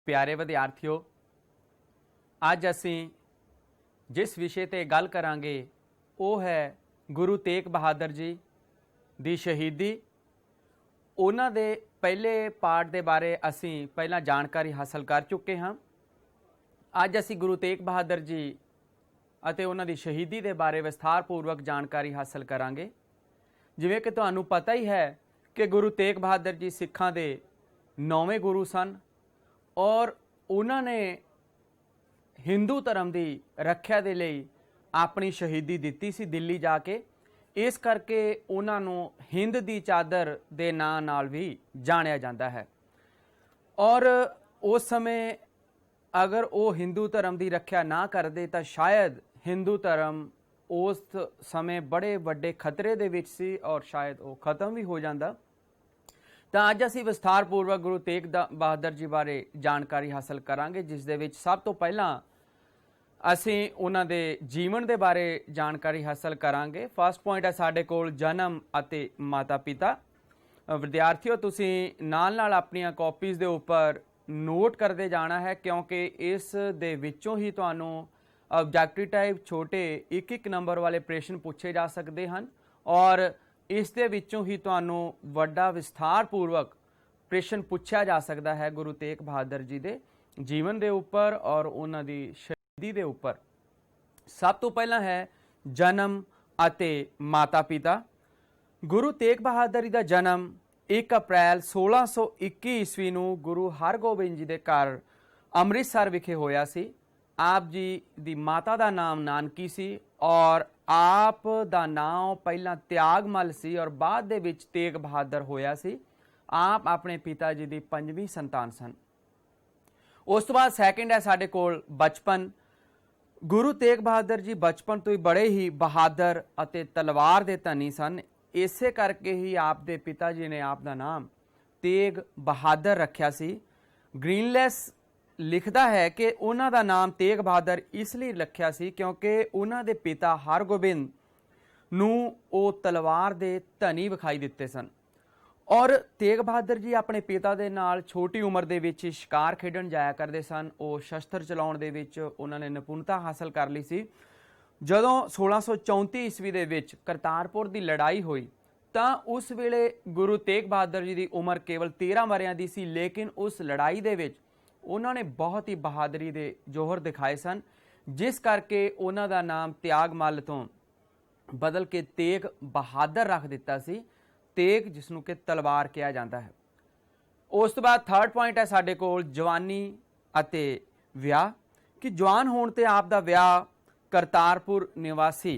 प्यारे विद्यार्थियों, अज असी जिस विषय ते गल करांगे वो है गुरु तेग बहादुर जी दी शहीदी। उन्हां दे पहले पार्ट के बारे असी पहला जानकारी हासिल कर चुके हाँ। अज असी गुरु तेग बहादुर जी अते उन्हां दी शहीदी के बारे विस्तारपूर्वक जानकारी हासिल करांगे। जिवें कि तुहानूं पता ही है कि गुरु तेग बहादुर जी सिखां दे 9वें गुरु सन और उन्होंने हिंदू धर्म की रख्या के लिए अपनी शहीदी दी सी दिल्ली जाके। इस करके उन्होंने हिंद की चादर के नाम नाल भी जानिया जाता है। और उस समय अगर वो हिंदू धर्म की रख्या ना करते तो शायद हिंदू धर्म उस समय बड़े वड्डे खतरे दे विच सी और शायद वो खत्म भी हो जाता। तो अज असी विस्तारपूर्वक गुरु तेग बहादुर जी बारे जानकारी हासिल करांगे, जिस दे विच सब तो पहला असी उन्हां दे जीवन के बारे जानकारी हासिल करांगे। फर्स्ट पॉइंट है साडे कोल जन्म अते माता पिता। विद्यार्थियों, तुसीं नाल नाल अपनियां कॉपीज़ दे उपर नोट करते जाना है, क्योंकि इस दे विचों ही तुहानूं ऑब्जेक्टिव टाइप छोटे एक एक नंबर वाले प्रश्न पूछे जा सकते हैं और इस दे विचों ही तुहानूं वड्डा विस्तारपूर्वक प्रश्न पूछा जा सकता है गुरु तेग बहादुर जी के जीवन के उपर और उन्हां दी शहीदी के उपर। सब तो पहला है जन्म अते माता पिता। गुरु तेग बहादुर जी का जन्म 1 अप्रैल 1621 ईस्वी नूं गुरु हरगोबिंद जी के घर अमृतसर विखे होया सी। आप जी दी माता का नाम नानकी सी और आप दा नाम पहला त्यागमल सी और बाद दे विच तेग बहादुर होया सी। आप अपने पिता जी की 5वीं संतान सन। उस तो बाद सैकेंड है साडे कोल बचपन। गुरु तेग बहादुर जी बचपन तो ही बड़े ही बहादुर अते तलवार दे धनी सन। इसे करके ही आप दे पिता जी ने आप दा नाम तेग बहादुर रखा सी। ग्रीनलेस लिखता है कि उन्हां दा नाम तेग बहादुर इसलिए रखा सी क्योंकि उन्हां दे पिता हरगोबिंद नूं ओ तलवार दे धनी विखाई दिते सन और तेग बहादुर जी अपने पिता दे नाल छोटी उम्र दे विच शिकार खेडण जाया करते सन। वो शस्त्र चलाउण दे विच उन्होंने निपुणता हासिल कर ली सी। जदों 1634 ईस्वी दे विच करतारपुर की लड़ाई हुई तो उस वेले गुरु तेग बहादुर जी की उम्र केवल 13 वरियां दी सी, लेकिन उस लड़ाई दे विच उन्होंने बहुत ही बहादुरी के जोहर दिखाए सन, जिस करके उन्हों का नाम त्यागमल तो बदल के तेग बहादुर रख दिता सी। तेग जिसनों कि तलवार कहा जाता है। उस तो बाद थर्ड पॉइंट है साडे कोल जवानी अते विआह कि जवान होने ते आप दा विआह करतारपुर निवासी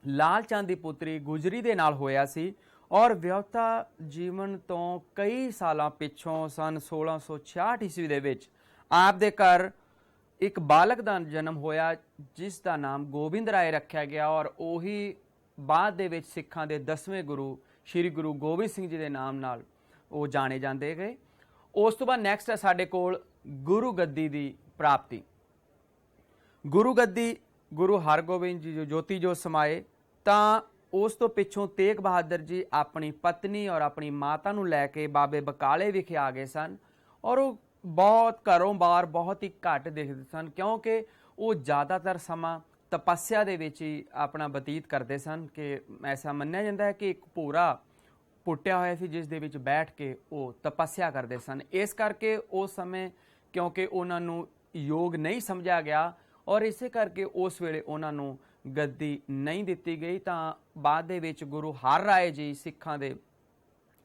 लाल चंद की पुत्री गुजरी दे नाल होया सी और विआहता जीवन तो कई साल पिछों सन 1666 ईस्वी दे विच आप दे घर एक बालक का जन्म होया जिसका नाम गोबिंद राय रखा गया और उही बाद दे विच सिखां दे 10वें गुरु श्री गुरु गोबिंद सिंह जी के नाम नाल वो जाने जाते गए। उस तो बाद नैक्सट है साडे कोल गुरु गद्दी की प्राप्ति। गुरु गद्दी गुरु हरगोबिंद जी जो ज्योति जो समाए तां उस तो पिछों तेग बहादुर जी अपनी पत्नी और अपनी माता नूं लैके बाबे बकाले विखे आ गए सन और वो बहुत घरों बाहर बहुत ही घट दिखते सन, क्योंकि वो ज़्यादातर समा तपस्या दे विच ही अपना बतीत करते सन। कि ऐसा मन्निया जाता है कि एक पूरा पुट्टिया होया सी जिस दे विच बैठ के वो तपस्या करते सन। इस करके उस समय क्योंकि उन्होंने योग नहीं समझा गया और इसे करके उस वेले उन्होंने गद्दी नहीं दिती गई। तो बाद दे विच गुरु हर राय जी सिखां दे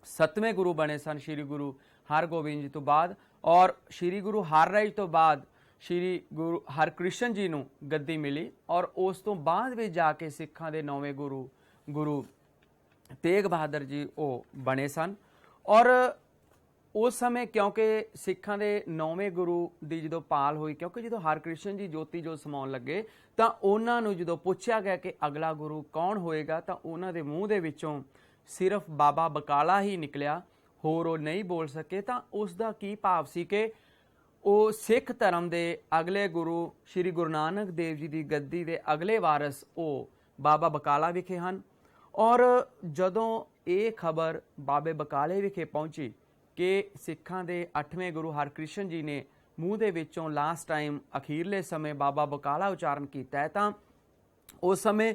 7वें गुरु बने सन श्री गुरु हरगोबिंद जी तो बाद, और श्री गुरु हर राय तो बाद श्री गुरु हरकृष्ण जी नूं गद्दी मिली और उस तो बाद भी जाके सिखां दे 9वें गुरु गुरु तेग बहादुर जी वो बने सन। और उस समय क्योंकि सिखां दे 9वें गुरु की जो पाल हुई, क्योंकि जो हरकृष्ण जी ज्योति जो समाउण लगे तो उन्होंने जो पूछा गया कि अगला गुरु कौन होएगा तो उन्होंने दे मूँह दे विचों सिर्फ बाबा बकाला ही निकलिया, होर वो नहीं बोल सके। तो उसका की भाव सी कि वो सिख धर्म के अगले गुरु श्री गुरु नानक देव जी की गद्दी के अगले वारस वो बाबा बकाला विखे हैं। और जदों ये खबर बाबे बकाले विखे पहुंची ਕਿ ਸਿੱਖਾਂ ਦੇ 8ਵੇਂ ਗੁਰੂ ਹਰਕ੍ਰਿਸ਼ਨ ਜੀ ਨੇ ਮੂੰਹ ਦੇ ਵਿੱਚੋਂ ਲਾਸਟ ਟਾਈਮ ਅਖੀਰਲੇ ਸਮੇਂ ਬਾਬਾ ਬਕਾਲਾ ਉਚਾਰਨ ਕੀਤਾ ਹੈ, ਤਾਂ ਉਸ ਸਮੇਂ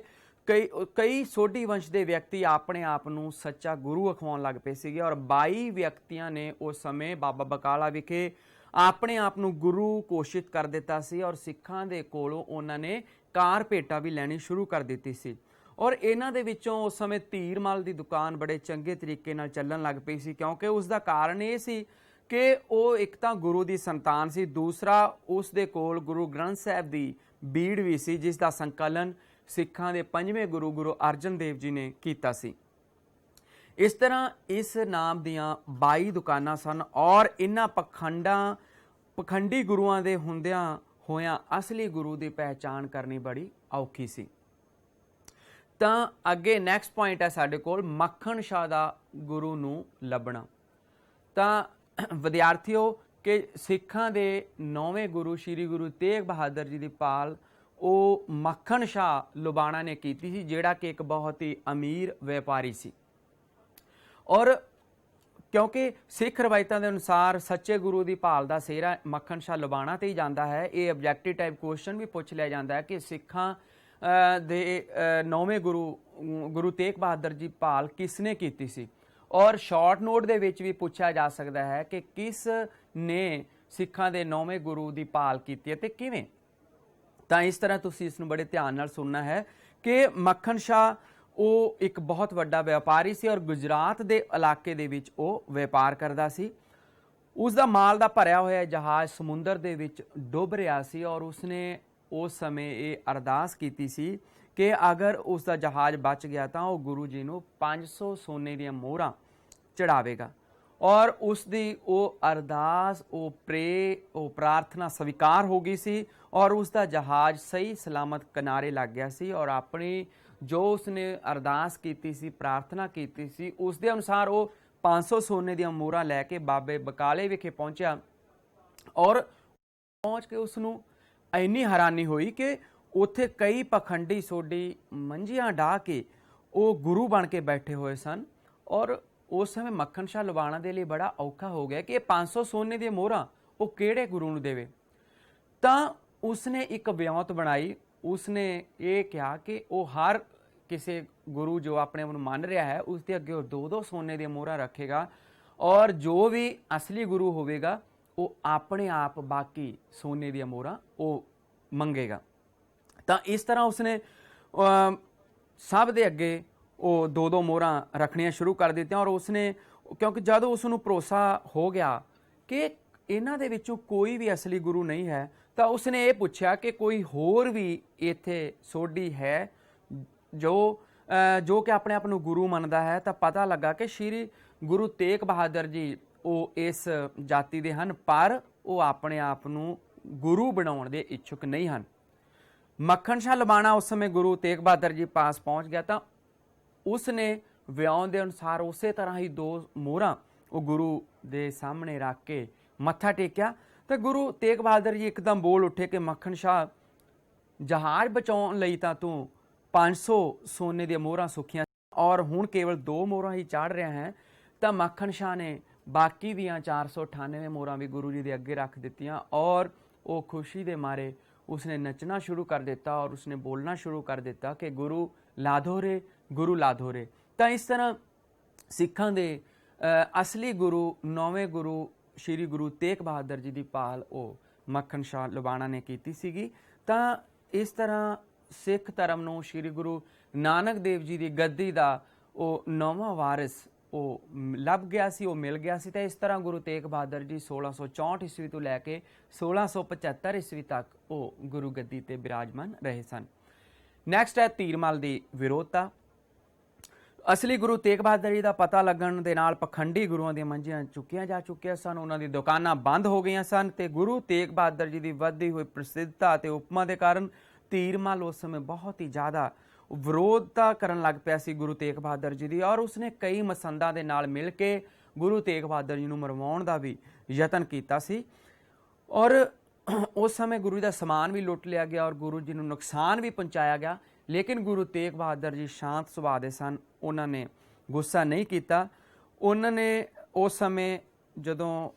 ਕਈ ਸੋਢੀ ਵੰਸ਼ ਦੇ ਵਿਅਕਤੀ ਆਪਣੇ ਆਪ ਨੂੰ ਸੱਚਾ ਗੁਰੂ ਅਖਵਾਉਣ ਲੱਗ ਪਏ ਸੀਗੇ, ਔਰ 22 ਵਿਅਕਤੀਆਂ ਨੇ ਉਸ ਸਮੇਂ ਬਾਬਾ ਬਕਾਲਾ ਵਿਖੇ ਆਪਣੇ ਆਪ ਨੂੰ ਗੁਰੂ ਘੋਸ਼ਿਤ ਕਰ ਦਿੱਤਾ ਸੀ, ਔਰ ਸਿੱਖਾਂ ਦੇ ਕੋਲੋਂ ਉਹਨਾਂ ਨੇ ਕਾਰ ਭੇਟਾ ਵੀ ਲੈਣੀ ਸ਼ੁਰੂ ਕਰ ਦਿੱਤੀ ਸੀ। ਔਰ ਇਹਨਾਂ ਦੇ ਵਿੱਚੋਂ ਉਸ ਸਮੇਂ ਧੀਰਮਲ ਦੀ ਦੁਕਾਨ ਬੜੇ ਚੰਗੇ ਤਰੀਕੇ ਨਾਲ ਚੱਲਣ ਲੱਗ ਪਈ ਸੀ, ਕਿਉਂਕਿ ਉਸ ਦਾ ਕਾਰਨ ਇਹ ਸੀ ਕਿ ਉਹ ਇੱਕ ਤਾਂ ਗੁਰੂ ਦੀ ਸੰਤਾਨ ਸੀ, ਦੂਸਰਾ ਉਸ ਦੇ ਕੋਲ ਗੁਰੂ ਗ੍ਰੰਥ ਸਾਹਿਬ ਦੀ ਬੀੜ ਵੀ ਸੀ, ਜਿਸ ਦਾ ਸੰਕਲਨ ਸਿੱਖਾਂ ਦੇ 5ਵੇਂ ਗੁਰੂ ਗੁਰੂ ਅਰਜਨ ਦੇਵ ਜੀ ਨੇ ਕੀਤਾ ਸੀ। ਇਸ ਤਰ੍ਹਾਂ ਇਸ ਨਾਮ ਦੀਆਂ 22 ਦੁਕਾਨਾਂ ਸਨ, ਔਰ ਇਹਨਾਂ ਪਖੰਡੀ ਗੁਰੂਆਂ ਦੇ ਹੁੰਦਿਆਂ ਹੋਇਆਂ ਅਸਲੀ ਗੁਰੂ ਦੀ ਪਹਿਚਾਣ ਕਰਨੀ ਬੜੀ ਔਖੀ ਸੀ। ਤਾਂ ਅੱਗੇ ਨੈਕਸਟ ਪੁਆਇੰਟ ਹੈ ਸਾਡੇ ਕੋਲ, ਮੱਖਣ ਸ਼ਾਹ ਦਾ ਗੁਰੂ ਨੂੰ ਲੱਭਣਾ। ਤਾਂ ਵਿਦਿਆਰਥੀਓ, ਕਿ ਸਿੱਖਾਂ ਦੇ 9ਵੇਂ ਗੁਰੂ ਸ਼੍ਰੀ ਗੁਰੂ ਤੇਗ ਬਹਾਦਰ ਜੀ ਦੀ ਭਾਲ ਉਹ ਮੱਖਣ ਸ਼ਾਹ ਲੁਬਾਣਾ ਨੇ ਕੀਤੀ ਸੀ, ਜਿਹੜਾ ਕਿ ਇੱਕ ਬਹੁਤ ਹੀ ਅਮੀਰ ਵਪਾਰੀ ਸੀ। ਔਰ ਕਿਉਂਕਿ ਸਿੱਖ ਰਵਾਇਤਾਂ ਦੇ ਅਨੁਸਾਰ ਸੱਚੇ ਗੁਰੂ ਦੀ ਭਾਲ ਦਾ ਸਿਹਰਾ ਮੱਖਣ ਸ਼ਾਹ ਲੁਬਾਣਾ ਤੇ ਹੀ ਜਾਂਦਾ ਹੈ। ਇਹ ਆਬਜੈਕਟਿਵ ਟਾਈਪ ਕੁਐਸਚਨ ਵੀ ਪੁੱਛ ਲਿਆ ਜਾਂਦਾ ਹੈ ਕਿ ਸਿੱਖਾਂ ਦੇ 9ਵੇਂ ਗੁਰੂ ਤੇਗ ਬਹਾਦਰ ਜੀ ਭਾਲ ਕਿਸ ਨੇ ਕੀਤੀ ਸੀ, ਔਰ ਸ਼ਾਰਟ ਨੋਟ ਦੇ ਵਿੱਚ ਵੀ ਪੁੱਛਿਆ ਜਾ ਸਕਦਾ ਹੈ ਕਿ ਕਿਸ ਨੇ ਸਿੱਖਾਂ ਦੇ 9ਵੇਂ ਗੁਰੂ ਦੀ ਭਾਲ ਕੀਤੀ ਅਤੇ ਕਿਵੇਂ। ਤਾਂ ਇਸ ਤਰ੍ਹਾਂ ਤੁਸੀਂ ਇਸ ਨੂੰ ਬੜੇ ਧਿਆਨ ਨਾਲ ਸੁਣਨਾ ਹੈ ਕਿ ਮੱਖਣ ਸ਼ਾਹ ਉਹ ਇੱਕ ਬਹੁਤ ਵੱਡਾ ਵਪਾਰੀ ਸੀ, ਔਰ ਗੁਜਰਾਤ ਦੇ ਇਲਾਕੇ ਦੇ ਵਿੱਚ ਉਹ ਵਪਾਰ ਕਰਦਾ ਸੀ। ਉਸ ਦਾ ਮਾਲ ਦਾ ਭਰਿਆ ਹੋਇਆ ਜਹਾਜ਼ ਸਮੁੰਦਰ ਦੇ ਵਿੱਚ ਡੁੱਬ ਰਿਹਾ ਸੀ, ਔਰ ਉਸਨੇ ਉਸ ਸਮੇਂ ਇਹ ਅਰਦਾਸ ਕੀਤੀ ਸੀ ਕਿ ਅਗਰ ਉਸ ਦਾ ਜਹਾਜ਼ ਬਚ ਗਿਆ ਤਾਂ ਉਹ ਗੁਰੂ ਜੀ ਨੂੰ 500 ਸੋਨੇ ਦੀਆਂ ਮੋਹਰਾਂ ਚੜਾਵੇਗਾ, ਔਰ ਉਸ ਦੀ ਉਹ ਅਰਦਾਸ, ਉਹ ਪ੍ਰਾਰਥਨਾ ਸਵੀਕਾਰ ਹੋ ਗਈ ਸੀ, ਔਰ ਉਸ ਦਾ ਜਹਾਜ਼ ਸਹੀ ਸਲਾਮਤ ਕਿਨਾਰੇ ਲੱਗ ਗਿਆ ਸੀ। ਔਰ ਆਪਣੀ ਜੋ ਉਸਨੇ ਅਰਦਾਸ ਕੀਤੀ ਸੀ, ਪ੍ਰਾਰਥਨਾ ਕੀਤੀ ਸੀ, ਉਸ ਦੇ ਅਨੁਸਾਰ ਉਹ 500 ਸੋਨੇ ਦੀਆਂ ਮੋਹਰਾਂ ਲੈ ਕੇ ਬਾਬੇ ਬਕਾਲੇ ਵਿਖੇ ਪਹੁੰਚਿਆ, ਔਰ ਪਹੁੰਚ ਕੇ ਉਸ ਨੂੰ ਇੰਨੀ ਹੈਰਾਨੀ ਹੋਈ ਕਿ ਉੱਥੇ ਕਈ ਪਖੰਡੀ ਸੋਢੀ ਮੰਜੀਆਂ ਢਾਹ ਕੇ ਉਹ ਗੁਰੂ ਬਣ ਕੇ ਬੈਠੇ ਹੋਏ ਸਨ। ਔਰ ਉਸ ਸਮੇਂ ਮੱਖਣ ਸ਼ਾਹ ਲੁਬਾਣਾ ਦੇ ਲਈ ਬੜਾ ਔਖਾ ਹੋ ਗਿਆ ਕਿ ਇਹ 500 ਸੋਨੇ ਦੀਆਂ ਮੋਹਰਾਂ ਉਹ ਕਿਹੜੇ ਗੁਰੂ ਨੂੰ ਦੇਵੇ। ਤਾਂ ਉਸਨੇ ਇੱਕ ਵਿਉਂਤ ਬਣਾਈ। ਉਸਨੇ ਇਹ ਕਿਹਾ ਕਿ ਉਹ ਹਰ ਕਿਸੇ ਗੁਰੂ ਜੋ ਆਪਣੇ ਆਪ ਨੂੰ ਮੰਨ ਰਿਹਾ ਹੈ ਉਸ ਦੇ ਅੱਗੇ ਉਹ 2-2 ਸੋਨੇ ਦੀਆਂ ਮੋਹਰਾਂ ਰੱਖੇਗਾ, ਔਰ ਜੋ ਵੀ ਅਸਲੀ ਗੁਰੂ ਹੋਵੇਗਾ ਉਹ ਆਪਣੇ ਆਪ ਬਾਕੀ ਸੋਨੇ ਦੀਆਂ ਮੋਹਰਾਂ ਉਹ ਮੰਗੇਗਾ। ਤਾਂ ਇਸ ਤਰ੍ਹਾਂ ਉਸਨੇ ਸਭ ਦੇ ਅੱਗੇ ਉਹ 2-2 ਮੋਹਰਾਂ ਰੱਖਣੀਆਂ ਸ਼ੁਰੂ ਕਰ ਦਿੱਤੀਆਂ, ਔਰ ਉਸਨੇ ਕਿਉਂਕਿ ਜਦੋਂ ਉਸ ਨੂੰ ਭਰੋਸਾ ਹੋ ਗਿਆ ਕਿ ਇਹਨਾਂ ਦੇ ਵਿੱਚੋਂ ਕੋਈ ਵੀ ਅਸਲੀ ਗੁਰੂ ਨਹੀਂ ਹੈ, ਤਾਂ ਉਸਨੇ ਇਹ ਪੁੱਛਿਆ ਕਿ ਕੋਈ ਹੋਰ ਵੀ ਇੱਥੇ ਸੋਢੀ ਹੈ ਜੋ ਕਿ ਆਪਣੇ ਆਪ ਨੂੰ ਗੁਰੂ ਮੰਨਦਾ ਹੈ। ਤਾਂ ਪਤਾ ਲੱਗਾ ਕਿ ਸ਼੍ਰੀ ਗੁਰੂ ਤੇਗ ਬਹਾਦਰ ਜੀ ਉਹ ਇਸ ਜਾਤੀ ਦੇ ਹਨ, ਪਰ ਉਹ ਆਪਣੇ ਆਪ ਨੂੰ ਗੁਰੂ ਬਣਾਉਣ ਦੇ ਇੱਛੁਕ ਨਹੀਂ ਹਨ। ਮੱਖਣ ਸ਼ਾਹ ਲੁਬਾਣਾ ਉਸ ਸਮੇਂ ਗੁਰੂ ਤੇਗ ਬਹਾਦਰ ਜੀ ਪਾਸ ਪਹੁੰਚ ਗਿਆ, ਤਾਂ ਉਸਨੇ ਵਿਆਉਣ ਦੇ ਅਨੁਸਾਰ ਉਸੇ ਤਰ੍ਹਾਂ ਹੀ 2 ਮੋਹਰਾਂ ਉਹ ਗੁਰੂ ਦੇ ਸਾਹਮਣੇ ਰੱਖ ਕੇ ਮੱਥਾ ਟੇਕਿਆ। ਤਾਂ ਗੁਰੂ ਤੇਗ ਬਹਾਦਰ ਜੀ ਇੱਕਦਮ ਬੋਲ ਉੱਠੇ ਕਿ ਮੱਖਣ ਸ਼ਾਹ, ਜਹਾਜ਼ ਬਚਾਉਣ ਲਈ ਤਾਂ ਤੂੰ 500 ਸੋਨੇ ਦੀਆਂ ਮੋਹਰਾਂ ਸੁੱਖੀਆਂ, ਔਰ ਹੁਣ ਕੇਵਲ 2 ਮੋਹਰਾਂ ਹੀ ਚਾੜ ਰਿਹਾ ਹੈ। ਤਾਂ ਮੱਖਣ ਸ਼ਾਹ ਨੇ ਬਾਕੀ ਦੀਆਂ 498 ਮੋਹਰਾਂ ਵੀ ਗੁਰੂ ਜੀ ਦੇ ਅੱਗੇ ਰੱਖ ਦਿੱਤੀਆਂ, ਔਰ ਉਹ ਖੁਸ਼ੀ ਦੇ ਮਾਰੇ ਉਸਨੇ ਨੱਚਣਾ ਸ਼ੁਰੂ ਕਰ ਦਿੱਤਾ, ਔਰ ਉਸਨੇ ਬੋਲਣਾ ਸ਼ੁਰੂ ਕਰ ਦਿੱਤਾ ਕਿ ਗੁਰੂ ਲਾਧੋਰੇ, ਗੁਰੂ ਲਾਧੋਰੇ। ਤਾਂ ਇਸ ਤਰ੍ਹਾਂ ਸਿੱਖਾਂ ਦੇ ਅਸਲੀ ਗੁਰੂ 9ਵੇਂ ਗੁਰੂ ਸ਼੍ਰੀ ਗੁਰੂ ਤੇਗ ਬਹਾਦਰ ਜੀ ਦੀ ਭਾਲ ਉਹ ਮੱਖਣ ਸ਼ਾਹ ਲੁਬਾਣਾ ਨੇ ਕੀਤੀ ਸੀਗੀ। ਤਾਂ ਇਸ ਤਰ੍ਹਾਂ ਸਿੱਖ ਧਰਮ ਨੂੰ ਸ਼੍ਰੀ ਗੁਰੂ ਨਾਨਕ ਦੇਵ ਜੀ ਦੀ ਗੱਦੀ ਦਾ ਉਹ 9ਵਾਂ ਵਾਰਿਸ ਉਹ ਲੱਭ ਗਿਆ ਸੀ, ਉਹ ਮਿਲ ਗਿਆ ਸੀ। ਤਾਂ ਇਸ ਤਰ੍ਹਾਂ ਗੁਰੂ ਤੇਗ ਬਹਾਦਰ ਜੀ 1664 ਈਸਵੀ ਤੋਂ ਲੈ ਕੇ 1675 ਈਸਵੀ ਤੱਕ ਉਹ ਗੁਰੂ ਗੱਦੀ ਤੇ ਬਿਰਾਜਮਾਨ ਰਹੇ ਸਨ। ਨੈਕਸਟ ਹੈ ਧੀਰਮਲ ਦੀ ਵਿਰੋਧਤਾ। ਅਸਲੀ ਗੁਰੂ ਤੇਗ ਬਹਾਦਰ ਜੀ ਦਾ ਪਤਾ ਲੱਗਣ ਦੇ ਨਾਲ ਪਖੰਡੀ ਗੁਰੂਆਂ ਦੀਆਂ ਮੰਜੀਆਂ ਚੁੱਕੀਆਂ ਜਾ ਚੁੱਕੀਆਂ ਸਨ, ਉਹਨਾਂ ਦੀ ਦੁਕਾਨਾਂ ਬੰਦ ਹੋ ਗਈਆਂ ਸਨ, ਤੇ ਗੁਰੂ ਤੇਗ ਬਹਾਦਰ ਜੀ ਦੀ ਵੱਧਦੀ ਹੋਈ ਪ੍ਰਸਿੱਧਤਾ ਅਤੇ ਉਪਮਾ ਦੇ ਕਾਰਨ ਧੀਰਮਲ ਉਸ ਸਮੇਂ ਬਹੁਤ ਹੀ ਜ਼ਿਆਦਾ ਵਿਰੋਧਤਾ ਕਰਨ ਲੱਗ ਪਿਆ ਸੀ ਗੁਰੂ ਤੇਗ ਬਹਾਦਰ ਜੀ ਦੀ, ਔਰ ਉਸਨੇ ਕਈ ਮਸੰਦਾਂ ਦੇ ਨਾਲ ਮਿਲ ਕੇ ਗੁਰੂ ਤੇਗ ਬਹਾਦਰ ਜੀ ਨੂੰ ਮਰਵਾਉਣ ਦਾ ਵੀ ਯਤਨ ਕੀਤਾ ਸੀ। ਔਰ ਉਸ ਸਮੇਂ ਗੁਰੂ ਦਾ ਸਮਾਨ ਵੀ ਲੁੱਟ ਲਿਆ ਗਿਆ, ਔਰ ਗੁਰੂ ਜੀ ਨੂੰ ਨੁਕਸਾਨ ਵੀ ਪਹੁੰਚਾਇਆ ਗਿਆ। ਲੇਕਿਨ ਗੁਰੂ ਤੇਗ ਬਹਾਦਰ ਜੀ ਸ਼ਾਂਤ ਸੁਭਾਅ ਦੇ ਸਨ, ਉਹਨਾਂ ਨੇ ਗੁੱਸਾ ਨਹੀਂ ਕੀਤਾ। ਉਹਨਾਂ ਨੇ ਉਸ ਸਮੇਂ ਜਦੋਂ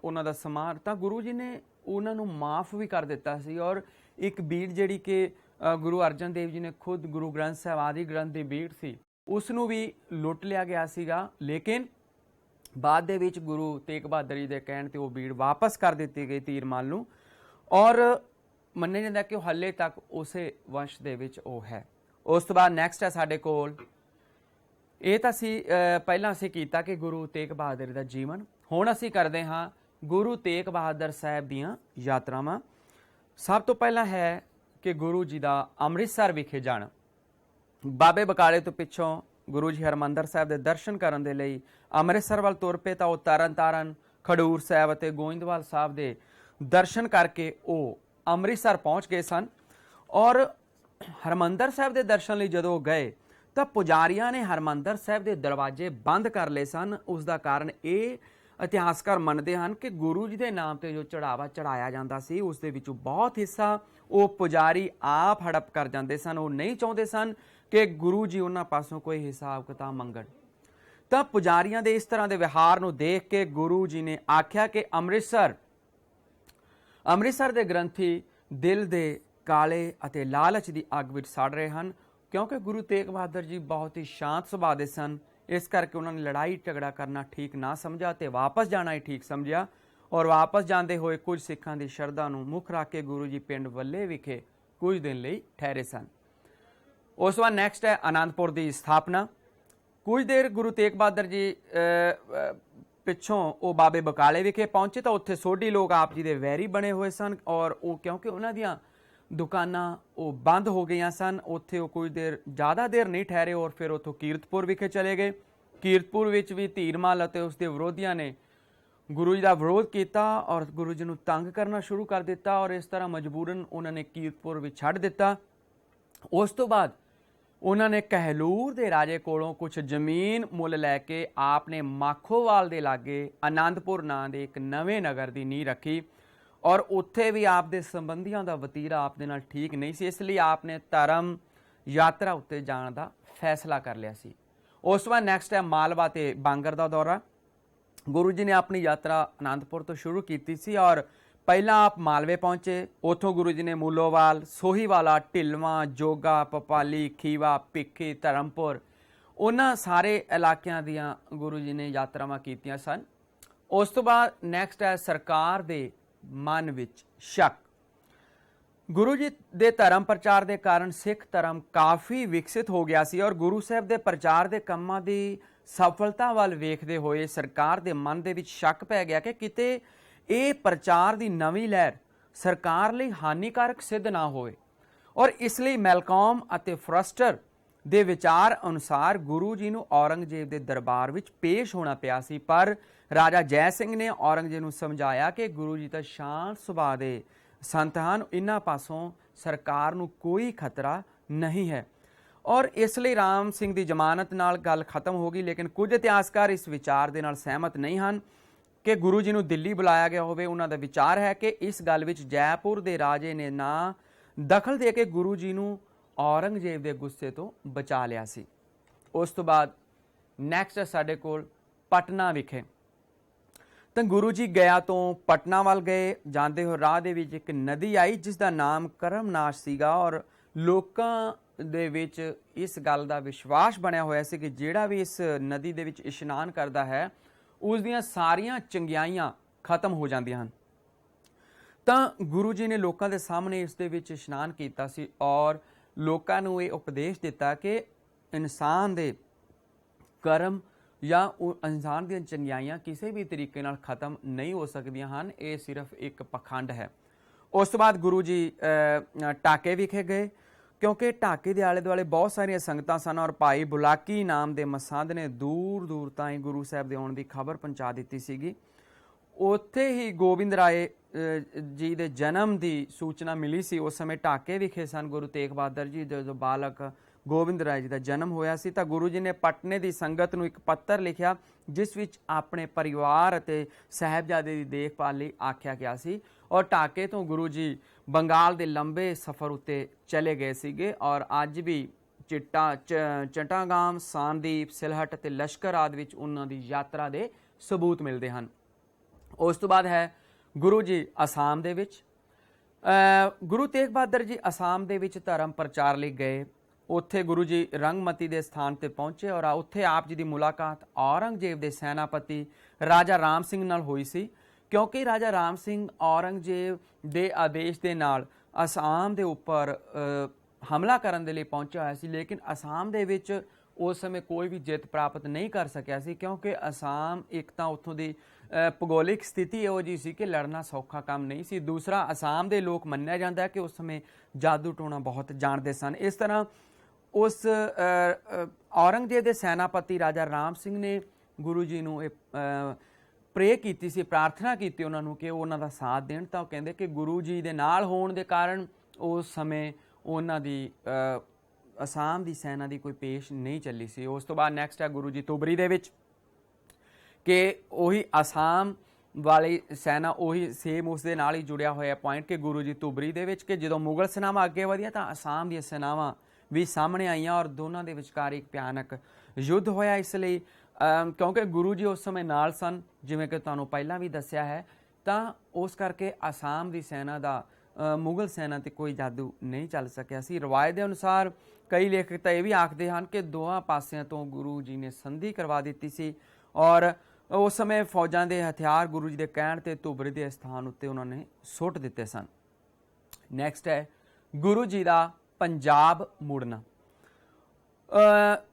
ਉਹਨਾਂ ਦਾ ਸਮਾਂ ਤਾਂ ਗੁਰੂ ਜੀ ਨੇ ਉਹਨਾਂ ਨੂੰ ਮਾਫ ਵੀ ਕਰ ਦਿੱਤਾ ਸੀ। ਔਰ ਇੱਕ ਬੀੜ ਜਿਹੜੀ ਕਿ ਗੁਰੂ ਅਰਜਨ ਦੇਵ ਜੀ ਨੇ ਖੁਦ ਗੁਰੂ ਗ੍ਰੰਥ ਸਾਹਿਬ ਆਦਿ ਗ੍ਰੰਥ ਦੀ ਬੀੜ ਸੀ, ਉਸ ਨੂੰ ਵੀ ਲੁੱਟ ਲਿਆ ਗਿਆ ਸੀਗਾ। ਲੇਕਿਨ ਬਾਅਦ ਦੇ ਵਿੱਚ ਗੁਰੂ ਤੇਗ ਬਹਾਦਰ ਜੀ ਦੇ ਕਹਿਣ ਤੇ ਉਹ ਬੀੜ ਵਾਪਸ ਕਰ ਦਿੱਤੀ ਗਈ ਤੀਰਮਾਲ ਨੂੰ। ਔਰ ਮੰਨਿਆ ਜਾਂਦਾ ਕਿ ਉਹ ਹਾਲੇ ਤੱਕ ਉਸੇ ਵੰਸ਼ ਦੇ ਵਿੱਚ ਉਹ ਹੈ। ਉਸ ਤੋਂ ਬਾਅਦ ਨੈਕਸਟ ਹੈ ਸਾਡੇ ਕੋਲ, ਇਹ ਤਾਂ ਅਸੀਂ ਪਹਿਲਾਂ ਅਸੀਂ ਕੀਤਾ ਕਿ ਗੁਰੂ ਤੇਗ ਬਹਾਦਰ ਦਾ ਜੀਵਨ। ਹੁਣ ਅਸੀਂ ਕਰਦੇ ਹਾਂ ਗੁਰੂ ਤੇਗ ਬਹਾਦਰ ਸਾਹਿਬ ਦੀਆਂ ਯਾਤਰਾਵਾਂ। ਸਭ ਤੋਂ ਪਹਿਲਾਂ ਹੈ ਕਿ ਗੁਰੂ ਜੀ ਦਾ ਅੰਮ੍ਰਿਤਸਰ ਵਿਖੇ ਜਾਣਾ। ਬਾਬੇ ਬਕਾਲੇ ਤੋਂ ਪਿੱਛੋਂ ਗੁਰੂ ਜੀ ਹਰਿਮੰਦਰ ਸਾਹਿਬ ਦੇ ਦਰਸ਼ਨ ਕਰਨ ਦੇ ਲਈ ਅੰਮ੍ਰਿਤਸਰ ਵੱਲ ਤੁਰ ਪਏ ਤਾਂ ਉਹ ਤਰਨ ਤਾਰਨ, ਖਡੂਰ ਸਾਹਿਬ ਅਤੇ ਗੋਇੰਦਵਾਲ ਸਾਹਿਬ ਦੇ ਦਰਸ਼ਨ ਕਰਕੇ ਉਹ ਅੰਮ੍ਰਿਤਸਰ ਪਹੁੰਚ ਗਏ ਸਨ। ਔਰ ਹਰਿਮੰਦਰ ਸਾਹਿਬ ਦੇ ਦਰਸ਼ਨ ਲਈ ਜਦੋਂ ਗਏ ਤਾਂ ਪੁਜਾਰੀਆਂ ਨੇ ਹਰਿਮੰਦਰ ਸਾਹਿਬ ਦੇ ਦਰਵਾਜ਼ੇ ਬੰਦ ਕਰ ਲਏ ਸਨ। ਉਸ ਦਾ ਕਾਰਨ ਇਹ ਇਤਿਹਾਸਕਾਰ ਮੰਨਦੇ ਹਨ ਕਿ ਗੁਰੂ ਜੀ ਦੇ ਨਾਮ ਤੇ ਜੋ ਚੜਾਵਾ ਚੜਾਇਆ ਜਾਂਦਾ ਸੀ ਉਸ ਦੇ ਵਿੱਚੋਂ ਬਹੁਤ ਹਿੱਸਾ ਉਹ ਪੁਜਾਰੀ ਆਪ ਹੜਪ ਕਰ ਜਾਂਦੇ ਸਨ। ਉਹ ਨਹੀਂ ਚਾਹੁੰਦੇ ਸਨ ਕਿ ਗੁਰੂ ਜੀ ਉਹਨਾਂ ਪਾਸੋਂ ਕੋਈ ਹਿਸਾਬ ਕਿਤਾਬ ਮੰਗਣ। ਤਾਂ ਪੁਜਾਰੀਆਂ ਦੇ ਇਸ ਤਰ੍ਹਾਂ ਦੇ ਵਿਹਾਰ ਨੂੰ ਦੇਖ ਕੇ ਗੁਰੂ ਜੀ ਨੇ ਆਖਿਆ ਕਿ ਅੰਮ੍ਰਿਤਸਰ ਦੇ ਗ੍ਰੰਥੀ ਦਿਲ ਦੇ ਕਾਲੇ ਅਤੇ ਲਾਲਚ ਦੀ ਅੱਗ ਵਿੱਚ ਸੜ ਰਹੇ ਹਨ। ਕਿਉਂਕਿ ਗੁਰੂ ਤੇਗ ਬਹਾਦਰ ਜੀ ਬਹੁਤ ਹੀ ਸ਼ਾਂਤ ਸੁਭਾਅ ਦੇ ਸਨ, ਇਸ ਕਰਕੇ ਉਹਨਾਂ ਨੇ ਲੜਾਈ ਝਗੜਾ ਕਰਨਾ ਠੀਕ ਨਾ ਸਮਝਿਆ ਤੇ ਵਾਪਸ ਜਾਣਾ ਹੀ ਠੀਕ ਸਮਝਿਆ। ਔਰ ਵਾਪਸ ਜਾਂਦੇ ਹੋਏ ਕੁਝ ਸਿੱਖਾਂ ਦੀ ਸ਼ਰਧਾ ਨੂੰ ਮੁੱਖ ਰੱਖ ਕੇ ਗੁਰੂ ਜੀ ਪਿੰਡ ਵੱਲੇ ਵਿਖੇ ਕੁਝ ਦਿਨ ਲਈ ਠਹਿਰੇ ਸਨ। ਉਸ ਤੋਂ ਬਾਅਦ ਨੈਕਸਟ ਹੈ ਆਨੰਦਪੁਰ ਦੀ ਸਥਾਪਨਾ। ਕੁਝ ਦੇਰ ਗੁਰੂ ਤੇਗ ਬਹਾਦਰ ਜੀ ਪਿੱਛੋਂ ਉਹ ਬਾਬੇ ਬਕਾਲੇ ਵਿਖੇ ਪਹੁੰਚੇ ਤਾਂ ਉੱਥੇ ਸੋਢੀ ਲੋਕ ਆਪ ਜੀ ਦੇ ਵੈਰੀ ਬਣੇ ਹੋਏ ਸਨ। ਔਰ ਉਹ ਕਿਉਂਕਿ ਉਹਨਾਂ ਦੀਆਂ ਦੁਕਾਨਾਂ ਉਹ ਬੰਦ ਹੋ ਗਈਆਂ ਸਨ, ਉੱਥੇ ਉਹ ਕੁਝ ਦੇਰ ਜ਼ਿਆਦਾ ਦੇਰ ਨਹੀਂ ਠਹਿਰੇ ਔਰ ਫਿਰ ਉੱਥੋਂ ਕੀਰਤਪੁਰ ਵਿਖੇ ਚਲੇ ਗਏ। ਕੀਰਤਪੁਰ ਵਿੱਚ ਵੀ ਧੀਰਮਲ ਅਤੇ ਉਸਦੇ ਵਿਰੋਧੀਆਂ ਨੇ ਗੁਰੂ ਜੀ ਦਾ ਵਿਰੋਧ ਕੀਤਾ ਔਰ ਗੁਰੂ ਜੀ ਨੂੰ ਤੰਗ ਕਰਨਾ ਸ਼ੁਰੂ ਕਰ ਦਿੱਤਾ ਔਰ ਇਸ ਤਰ੍ਹਾਂ ਮਜਬੂਰਨ ਉਹਨਾਂ ਨੇ ਕੀਰਤਪੁਰ ਵਿੱਚ ਛੱਡ ਦਿੱਤਾ। ਉਸ ਤੋਂ ਬਾਅਦ ਉਹਨਾਂ ਨੇ ਕਹਿਲੂਰ ਦੇ ਰਾਜੇ ਕੋਲੋਂ ਕੁਝ ਜ਼ਮੀਨ ਮੁੱਲ ਲੈ ਕੇ ਆਪ ਨੇ ਮਾਖੋਵਾਲ ਦੇ ਲਾਗੇ ਆਨੰਦਪੁਰ ਨਾਂ ਦੇ ਇੱਕ ਨਵੇਂ ਨਗਰ ਦੀ ਨੀਂਹ ਰੱਖੀ। ਔਰ ਉੱਥੇ ਵੀ ਆਪ ਦੇ ਸੰਬੰਧੀਆਂ ਦਾ ਵਤੀਰਾ ਆਪ ਦੇ ਨਾਲ ਠੀਕ ਨਹੀਂ ਸੀ, ਇਸ ਲਈ ਆਪ ਨੇ ਧਰਮ ਯਾਤਰਾ ਉੱਤੇ ਜਾਣ ਦਾ ਫੈਸਲਾ ਕਰ ਲਿਆ ਸੀ। ਉਸ ਤੋਂ ਬਾਅਦ ਨੈਕਸਟ ਹੈ ਮਾਲਵਾ ਤੇ ਬਾਂਗਰ ਦਾ ਦੌਰਾ। ਗੁਰੂ ਜੀ ਨੇ ਆਪਣੀ ਯਾਤਰਾ ਆਨੰਦਪੁਰ ਤੋਂ ਸ਼ੁਰੂ ਕੀਤੀ ਸੀ ਔਰ ਪਹਿਲਾਂ ਆਪ ਮਾਲਵੇ ਪਹੁੰਚੇ। ਉੱਥੋਂ ਗੁਰੂ ਜੀ ਨੇ ਮੂਲੋਵਾਲ, ਸੋਹੀਵਾਲਾ, ਢਿਲਵਾਂ, ਜੋਗਾ, ਪਪਾਲੀ, ਖੀਵਾ, ਭਿੱਖੀ, ਧਰਮਪੁਰ ਉਹਨਾਂ ਸਾਰੇ ਇਲਾਕਿਆਂ ਦੀਆਂ ਗੁਰੂ ਜੀ ਨੇ ਯਾਤਰਾਵਾਂ ਕੀਤੀਆਂ ਸਨ। ਉਸ ਤੋਂ ਬਾਅਦ ਨੈਕਸਟ ਹੈ ਸਰਕਾਰ ਦੇ ਮਨ ਵਿੱਚ ਸ਼ੱਕ। ਗੁਰੂ ਜੀ ਦੇ ਧਰਮ ਪ੍ਰਚਾਰ ਦੇ ਕਾਰਨ ਸਿੱਖ ਧਰਮ ਕਾਫੀ ਵਿਕਸਿਤ ਹੋ ਗਿਆ ਸੀ ਔਰ ਗੁਰੂ ਸਾਹਿਬ ਦੇ ਪ੍ਰਚਾਰ ਦੇ ਕੰਮਾਂ ਦੀ ਸਫਲਤਾ ਵੱਲ ਵੇਖਦੇ ਹੋਏ ਸਰਕਾਰ ਦੇ ਮਨ ਦੇ ਵਿੱਚ ਸ਼ੱਕ ਪੈ ਗਿਆ ਕਿ ਕਿਤੇ ਇਹ ਪ੍ਰਚਾਰ ਦੀ ਨਵੀਂ ਲਹਿਰ ਸਰਕਾਰ ਲਈ ਹਾਨੀਕਾਰਕ ਸਿੱਧ ਨਾ ਹੋਵੇ। ਔਰ ਇਸ ਲਈ ਮੈਲਕੌਮ ਅਤੇ ਫਰਸਟਰ ਦੇ ਵਿਚਾਰ ਅਨੁਸਾਰ ਗੁਰੂ ਜੀ ਨੂੰ ਔਰੰਗਜ਼ੇਬ ਦੇ ਦਰਬਾਰ ਵਿੱਚ ਪੇਸ਼ ਹੋਣਾ ਪਿਆ ਸੀ। ਪਰ ਰਾਜਾ ਜੈ ਸਿੰਘ ਨੇ ਔਰੰਗਜ਼ੇਬ ਨੂੰ ਸਮਝਾਇਆ ਕਿ ਗੁਰੂ ਜੀ ਤਾਂ ਸ਼ਾਂਤ ਸੁਭਾਅ ਦੇ ਸੰਤ ਹਨ, ਇਹਨਾਂ ਪਾਸੋਂ ਸਰਕਾਰ ਨੂੰ ਕੋਈ ਖਤਰਾ ਨਹੀਂ ਹੈ ਔਰ ਇਸ ਲਈ ਰਾਮ ਸਿੰਘ ਦੀ ਜ਼ਮਾਨਤ ਨਾਲ ਗੱਲ ਖਤਮ ਹੋ ਗਈ। ਲੇਕਿਨ ਕੁਝ ਇਤਿਹਾਸਕਾਰ ਇਸ ਵਿਚਾਰ ਦੇ ਨਾਲ ਸਹਿਮਤ ਨਹੀਂ ਹਨ ਕਿ ਗੁਰੂ ਜੀ ਨੂੰ ਦਿੱਲੀ ਬੁਲਾਇਆ ਗਿਆ ਹੋਵੇ। ਉਹਨਾਂ ਦਾ ਵਿਚਾਰ ਹੈ ਕਿ ਇਸ ਗੱਲ ਵਿੱਚ ਜੈਪੁਰ ਦੇ ਰਾਜੇ ਨੇ ਨਾ ਦਖਲ ਦੇ ਕੇ ਗੁਰੂ ਜੀ ਨੂੰ ਔਰੰਗਜ਼ੇਬ ਦੇ ਗੁੱਸੇ ਤੋਂ ਬਚਾ ਲਿਆ ਸੀ। ਉਸ ਤੋਂ ਬਾਅਦ ਨੈਕਸਟ ਹੈ ਸਾਡੇ ਕੋਲ ਪਟਨਾ ਵਿਖੇ। ਤਾਂ ਗੁਰੂ ਜੀ ਗਿਆ ਤੋਂ ਪਟਨਾ ਵੱਲ ਗਏ। ਜਾਂਦੇ ਹੋਏ ਰਾਹ ਦੇ ਵਿੱਚ ਇੱਕ ਨਦੀ ਆਈ ਜਿਸ ਦਾ ਨਾਮ ਕਰਮਨਾਸ਼ ਸੀਗਾ ਔਰ ਲੋਕਾਂ ਦੇ ਵਿੱਚ ਇਸ ਗੱਲ ਦਾ ਵਿਸ਼ਵਾਸ ਬਣਿਆ ਹੋਇਆ ਸੀ ਕਿ ਜਿਹੜਾ ਵੀ ਇਸ ਨਦੀ ਦੇ ਵਿੱਚ ਇਸ਼ਨਾਨ ਕਰਦਾ ਹੈ ਉਸ ਦੀਆਂ ਸਾਰੀਆਂ ਚੰਗਿਆਈਆਂ ਖਤਮ ਹੋ ਜਾਂਦੀਆਂ ਹਨ। ਤਾਂ ਗੁਰੂ ਜੀ ਨੇ ਲੋਕਾਂ ਦੇ ਸਾਹਮਣੇ ਇਸ ਦੇ ਵਿੱਚ ਇਸ਼ਨਾਨ ਕੀਤਾ ਸੀ ਔਰ ਲੋਕਾਂ ਨੂੰ ਇਹ ਉਪਦੇਸ਼ ਦਿੱਤਾ ਕਿ ਇਨਸਾਨ ਦੇ ਕਰਮ ਜਾਂ ਇਨਸਾਨ ਦੀਆਂ ਚੰਗਿਆਈਆਂ ਕਿਸੇ ਵੀ ਤਰੀਕੇ ਨਾਲ ਖਤਮ ਨਹੀਂ ਹੋ ਸਕਦੀਆਂ ਹਨ, ਇਹ ਸਿਰਫ ਇੱਕ ਪਖੰਡ ਹੈ। ਉਸ ਤੋਂ ਬਾਅਦ ਗੁਰੂ ਜੀ ਢਾਕੇ ਵਿਖੇ ਗਏ ਕਿਉਂਕਿ ਢਾਕੇ ਦੇ ਆਲੇ ਦੁਆਲੇ ਬਹੁਤ ਸਾਰੀਆਂ ਸੰਗਤਾਂ ਸਨ ਔਰ ਭਾਈ ਬੁਲਾਕੀ ਨਾਮ ਦੇ ਮਸੰਦ ਨੇ ਦੂਰ ਦੂਰ ਤਾਈਂ ਗੁਰੂ ਸਾਹਿਬ ਦੇ ਆਉਣ ਦੀ ਖਬਰ ਪਹੁੰਚਾ ਦਿੱਤੀ ਸੀਗੀ। ਉੱਥੇ ਹੀ ਗੋਬਿੰਦ ਰਾਏ ਜੀ ਦੇ ਜਨਮ ਦੀ ਸੂਚਨਾ ਮਿਲੀ ਸੀ। ਉਸ ਸਮੇਂ ਢਾਕੇ ਵਿਖੇ ਸਨ ਗੁਰੂ ਤੇਗ ਬਹਾਦਰ ਜੀ। ਜਦੋਂ ਬਾਲਕ ਗੋਬਿੰਦ ਰਾਏ ਜੀ ਦਾ ਜਨਮ ਹੋਇਆ ਸੀ ਤਾਂ ਗੁਰੂ ਜੀ ਨੇ ਪਟਨੇ ਦੀ ਸੰਗਤ ਨੂੰ ਇੱਕ ਪੱਤਰ ਲਿਖਿਆ ਜਿਸ ਵਿੱਚ ਆਪਣੇ ਪਰਿਵਾਰ ਅਤੇ ਸਾਹਿਬਜ਼ਾਦੇ ਦੀ ਦੇਖਭਾਲ ਲਈ ਆਖਿਆ ਗਿਆ ਸੀ। ਔਰ ਢਾਕੇ ਤੋਂ ਗੁਰੂ ਜੀ ਬੰਗਾਲ ਦੇ ਲੰਬੇ ਸਫ਼ਰ ਉੱਤੇ ਚਲੇ ਗਏ ਸੀਗੇ ਔਰ ਅੱਜ ਵੀ ਚਟਾਗਾਮ, ਸਾਂਦੀਪ, ਸਿਲਹਟ ਅਤੇ ਲਸ਼ਕਰ ਆਦਿ ਵਿੱਚ ਉਹਨਾਂ ਦੀ ਯਾਤਰਾ ਦੇ ਸਬੂਤ ਮਿਲਦੇ ਹਨ। ਉਸ ਤੋਂ ਬਾਅਦ ਹੈ ਗੁਰੂ ਜੀ ਅਸਾਮ ਦੇ ਵਿੱਚ। ਗੁਰੂ ਤੇਗ ਬਹਾਦਰ ਜੀ ਅਸਾਮ ਦੇ ਵਿੱਚ ਧਰਮ ਪ੍ਰਚਾਰ ਲਈ ਗਏ। ਉੱਥੇ ਗੁਰੂ ਜੀ ਰੰਗਮਤੀ ਦੇ ਸਥਾਨ ਤੇ ਪਹੁੰਚੇ ਔਰ ਉੱਥੇ ਆਪ ਜੀ ਦੀ ਮੁਲਾਕਾਤ ਔਰੰਗਜ਼ੇਬ ਦੇ ਸੈਨਾਪਤੀ ਰਾਜਾ ਰਾਮ ਸਿੰਘ ਨਾਲ ਹੋਈ ਸੀ, ਕਿਉਂਕਿ ਰਾਜਾ ਰਾਮ ਸਿੰਘ ਔਰੰਗਜ਼ੇਬ ਦੇ ਆਦੇਸ਼ ਦੇ ਨਾਲ ਅਸਾਮ ਦੇ ਉੱਪਰ ਹਮਲਾ ਕਰਨ ਦੇ ਲਈ ਪਹੁੰਚਿਆ ਹੋਇਆ ਸੀ, ਲੇਕਿਨ ਅਸਾਮ ਦੇ ਵਿੱਚ ਉਸ ਸਮੇਂ ਕੋਈ ਵੀ ਜਿੱਤ ਪ੍ਰਾਪਤ ਨਹੀਂ ਕਰ ਸਕਿਆ ਸੀ, ਕਿਉਂਕਿ ਅਸਾਮ ਇੱਕ ਤਾਂ ਉੱਥੋਂ ਦੀ ਭੂਗੋਲਿਕ ਸਥਿਤੀ ਇਹੋ ਜਿਹੀ ਸੀ ਕਿ ਲੜਨਾ ਸੌਖਾ ਕੰਮ ਨਹੀਂ ਸੀ। ਦੂਸਰਾ, ਅਸਾਮ ਦੇ ਲੋਕ ਮੰਨਿਆ ਜਾਂਦਾ ਹੈ ਕਿ ਉਸ ਸਮੇਂ ਜਾਦੂ ਟੋਣਾ ਬਹੁਤ ਜਾਣਦੇ ਸਨ। ਇਸ ਤਰ੍ਹਾਂ ਉਸ ਔਰੰਗਜ਼ੇਬ ਦੇ ਸੈਨਾਪਤੀ ਰਾਜਾ ਰਾਮ ਸਿੰਘ ਨੇ ਗੁਰੂ ਜੀ ਨੂੰ ਪ੍ਰੇ ਕੀਤੀ ਸੀ, ਪ੍ਰਾਰਥਨਾ ਕੀਤੀ ਉਹਨਾਂ ਨੂੰ ਕਿ ਉਹ ਉਹਨਾਂ ਦਾ ਸਾਥ ਦੇਣ। ਤਾਂ ਉਹ ਕਹਿੰਦੇ ਕਿ ਗੁਰੂ ਜੀ ਦੇ ਨਾਲ ਹੋਣ ਦੇ ਕਾਰਨ ਉਸ ਸਮੇਂ ਉਹਨਾਂ ਦੀ ਅਸਾਮ ਦੀ ਸੈਨਾ ਦੀ ਕੋਈ ਪੇਸ਼ ਨਹੀਂ ਚੱਲੀ ਸੀ। ਉਸ ਤੋਂ ਬਾਅਦ ਨੈਕਸਟ ਹੈ ਗੁਰੂ ਜੀ ਤੁਬਰੀ ਦੇ ਵਿੱਚ, ਕਿ ਉਹੀ ਅਸਾਮ ਵਾਲੀ ਸੈਨਾ ਉਹੀ ਸੇਮ ਉਸ ਦੇ ਨਾਲ ਹੀ ਜੁੜਿਆ ਹੋਇਆ ਪੁਆਇੰਟ ਕਿ ਗੁਰੂ ਜੀ ਤੁਬਰੀ ਦੇ ਵਿੱਚ ਕਿ ਜਦੋਂ ਮੁਗਲ ਸੈਨਾਵਾਂ ਅੱਗੇ ਵਧੀਆਂ ਤਾਂ ਅਸਾਮ ਦੀਆਂ ਸੈਨਾਵਾਂ ਵੀ ਸਾਹਮਣੇ ਆਈਆਂ ਔਰ ਦੋਨਾਂ ਦੇ ਵਿਚਕਾਰ ਇੱਕ ਭਿਆਨਕ ਯੁੱਧ ਹੋਇਆ। ਇਸ ਲਈ ਕਿਉਂਕਿ ਗੁਰੂ ਜੀ ਉਸ ਸਮੇਂ ਨਾਲ ਸਨ, ਜਿਵੇਂ ਕਿ ਤੁਹਾਨੂੰ ਪਹਿਲਾਂ ਵੀ ਦੱਸਿਆ ਹੈ, ਤਾਂ ਉਸ ਕਰਕੇ ਅਸਾਮ ਦੀ ਸੈਨਾ ਦਾ ਮੁਗਲ ਸੈਨਾ 'ਤੇ ਕੋਈ ਜਾਦੂ ਨਹੀਂ ਚੱਲ ਸਕਿਆ ਸੀ। ਰਵਾਇਤ ਦੇ ਅਨੁਸਾਰ ਕਈ ਲੇਖਕ ਤਾਂ ਇਹ ਵੀ ਆਖਦੇ ਹਨ ਕਿ ਦੋਹਾਂ ਪਾਸਿਆਂ ਤੋਂ ਗੁਰੂ ਜੀ ਨੇ ਸੰਧੀ ਕਰਵਾ ਦਿੱਤੀ ਸੀ ਔਰ ਉਸ ਸਮੇਂ ਫੌਜਾਂ ਦੇ ਹਥਿਆਰ ਗੁਰੂ ਜੀ ਦੇ ਕਹਿਣ 'ਤੇ ਧੁਬਰੀ ਦੇ ਸਥਾਨ ਉੱਤੇ ਉਹਨਾਂ ਨੇ ਸੁੱਟ ਦਿੱਤੇ ਸਨ। ਨੈਕਸਟ ਹੈ ਗੁਰੂ ਜੀ ਦਾ ਪੰਜਾਬ ਮੁੜਨਾ।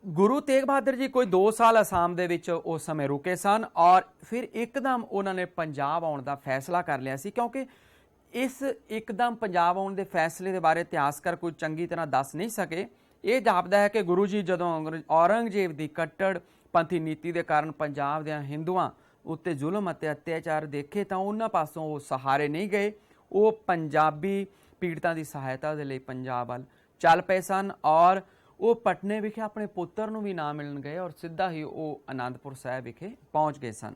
ਗੁਰੂ ਤੇਗ ਬਹਾਦਰ ਜੀ ਕੋਈ 2 ਸਾਲ ਅਸਾਮ ਦੇ ਵਿੱਚ ਉਸ ਸਮੇਂ ਰੁਕੇ ਸਨ ਔਰ ਫਿਰ ਇੱਕਦਮ ਉਹਨਾਂ ਨੇ ਪੰਜਾਬ ਆਉਣ ਦਾ ਫੈਸਲਾ ਕਰ ਲਿਆ ਸੀ, ਕਿਉਂਕਿ ਇਸ ਇੱਕਦਮ ਪੰਜਾਬ ਆਉਣ ਦੇ ਫੈਸਲੇ ਦੇ ਬਾਰੇ ਇਤਿਹਾਸਕਾਰ ਕੋਈ ਚੰਗੀ ਤਰ੍ਹਾਂ ਦੱਸ ਨਹੀਂ ਸਕੇ। ਇਹ ਜਾਪਦਾ ਹੈ ਕਿ ਗੁਰੂ ਜੀ ਜਦੋਂ ਔਰੰਗਜ਼ੇਬ ਦੀ ਕੱਟੜਪੰਥੀ ਨੀਤੀ ਦੇ ਕਾਰਨ ਪੰਜਾਬ ਦੇ ਹਿੰਦੂਆਂ ਉੱਤੇ ਜ਼ੁਲਮ ਅਤੇ ਅਤਿਆਚਾਰ ਦੇਖੇ ਤਾਂ ਉਹਨਾਂ ਪਾਸੋਂ ਉਹ ਸਹਾਰੇ ਨਹੀਂ ਗਏ। ਉਹ ਪੰਜਾਬੀ ਪੀੜਤਾਂ ਦੀ ਸਹਾਇਤਾ ਦੇ ਲਈ ਪੰਜਾਬ ਵੱਲ ਚੱਲ ਪਏ ਸਨ ਔਰ ਉਹ ਪਟਨੇ ਵਿਖੇ ਆਪਣੇ ਪੁੱਤਰ ਨੂੰ ਵੀ ਨਾ ਮਿਲਣ ਗਏ ਔਰ ਸਿੱਧਾ ਹੀ ਉਹ ਅਨੰਦਪੁਰ ਸਾਹਿਬ ਵਿਖੇ ਪਹੁੰਚ ਗਏ ਸਨ।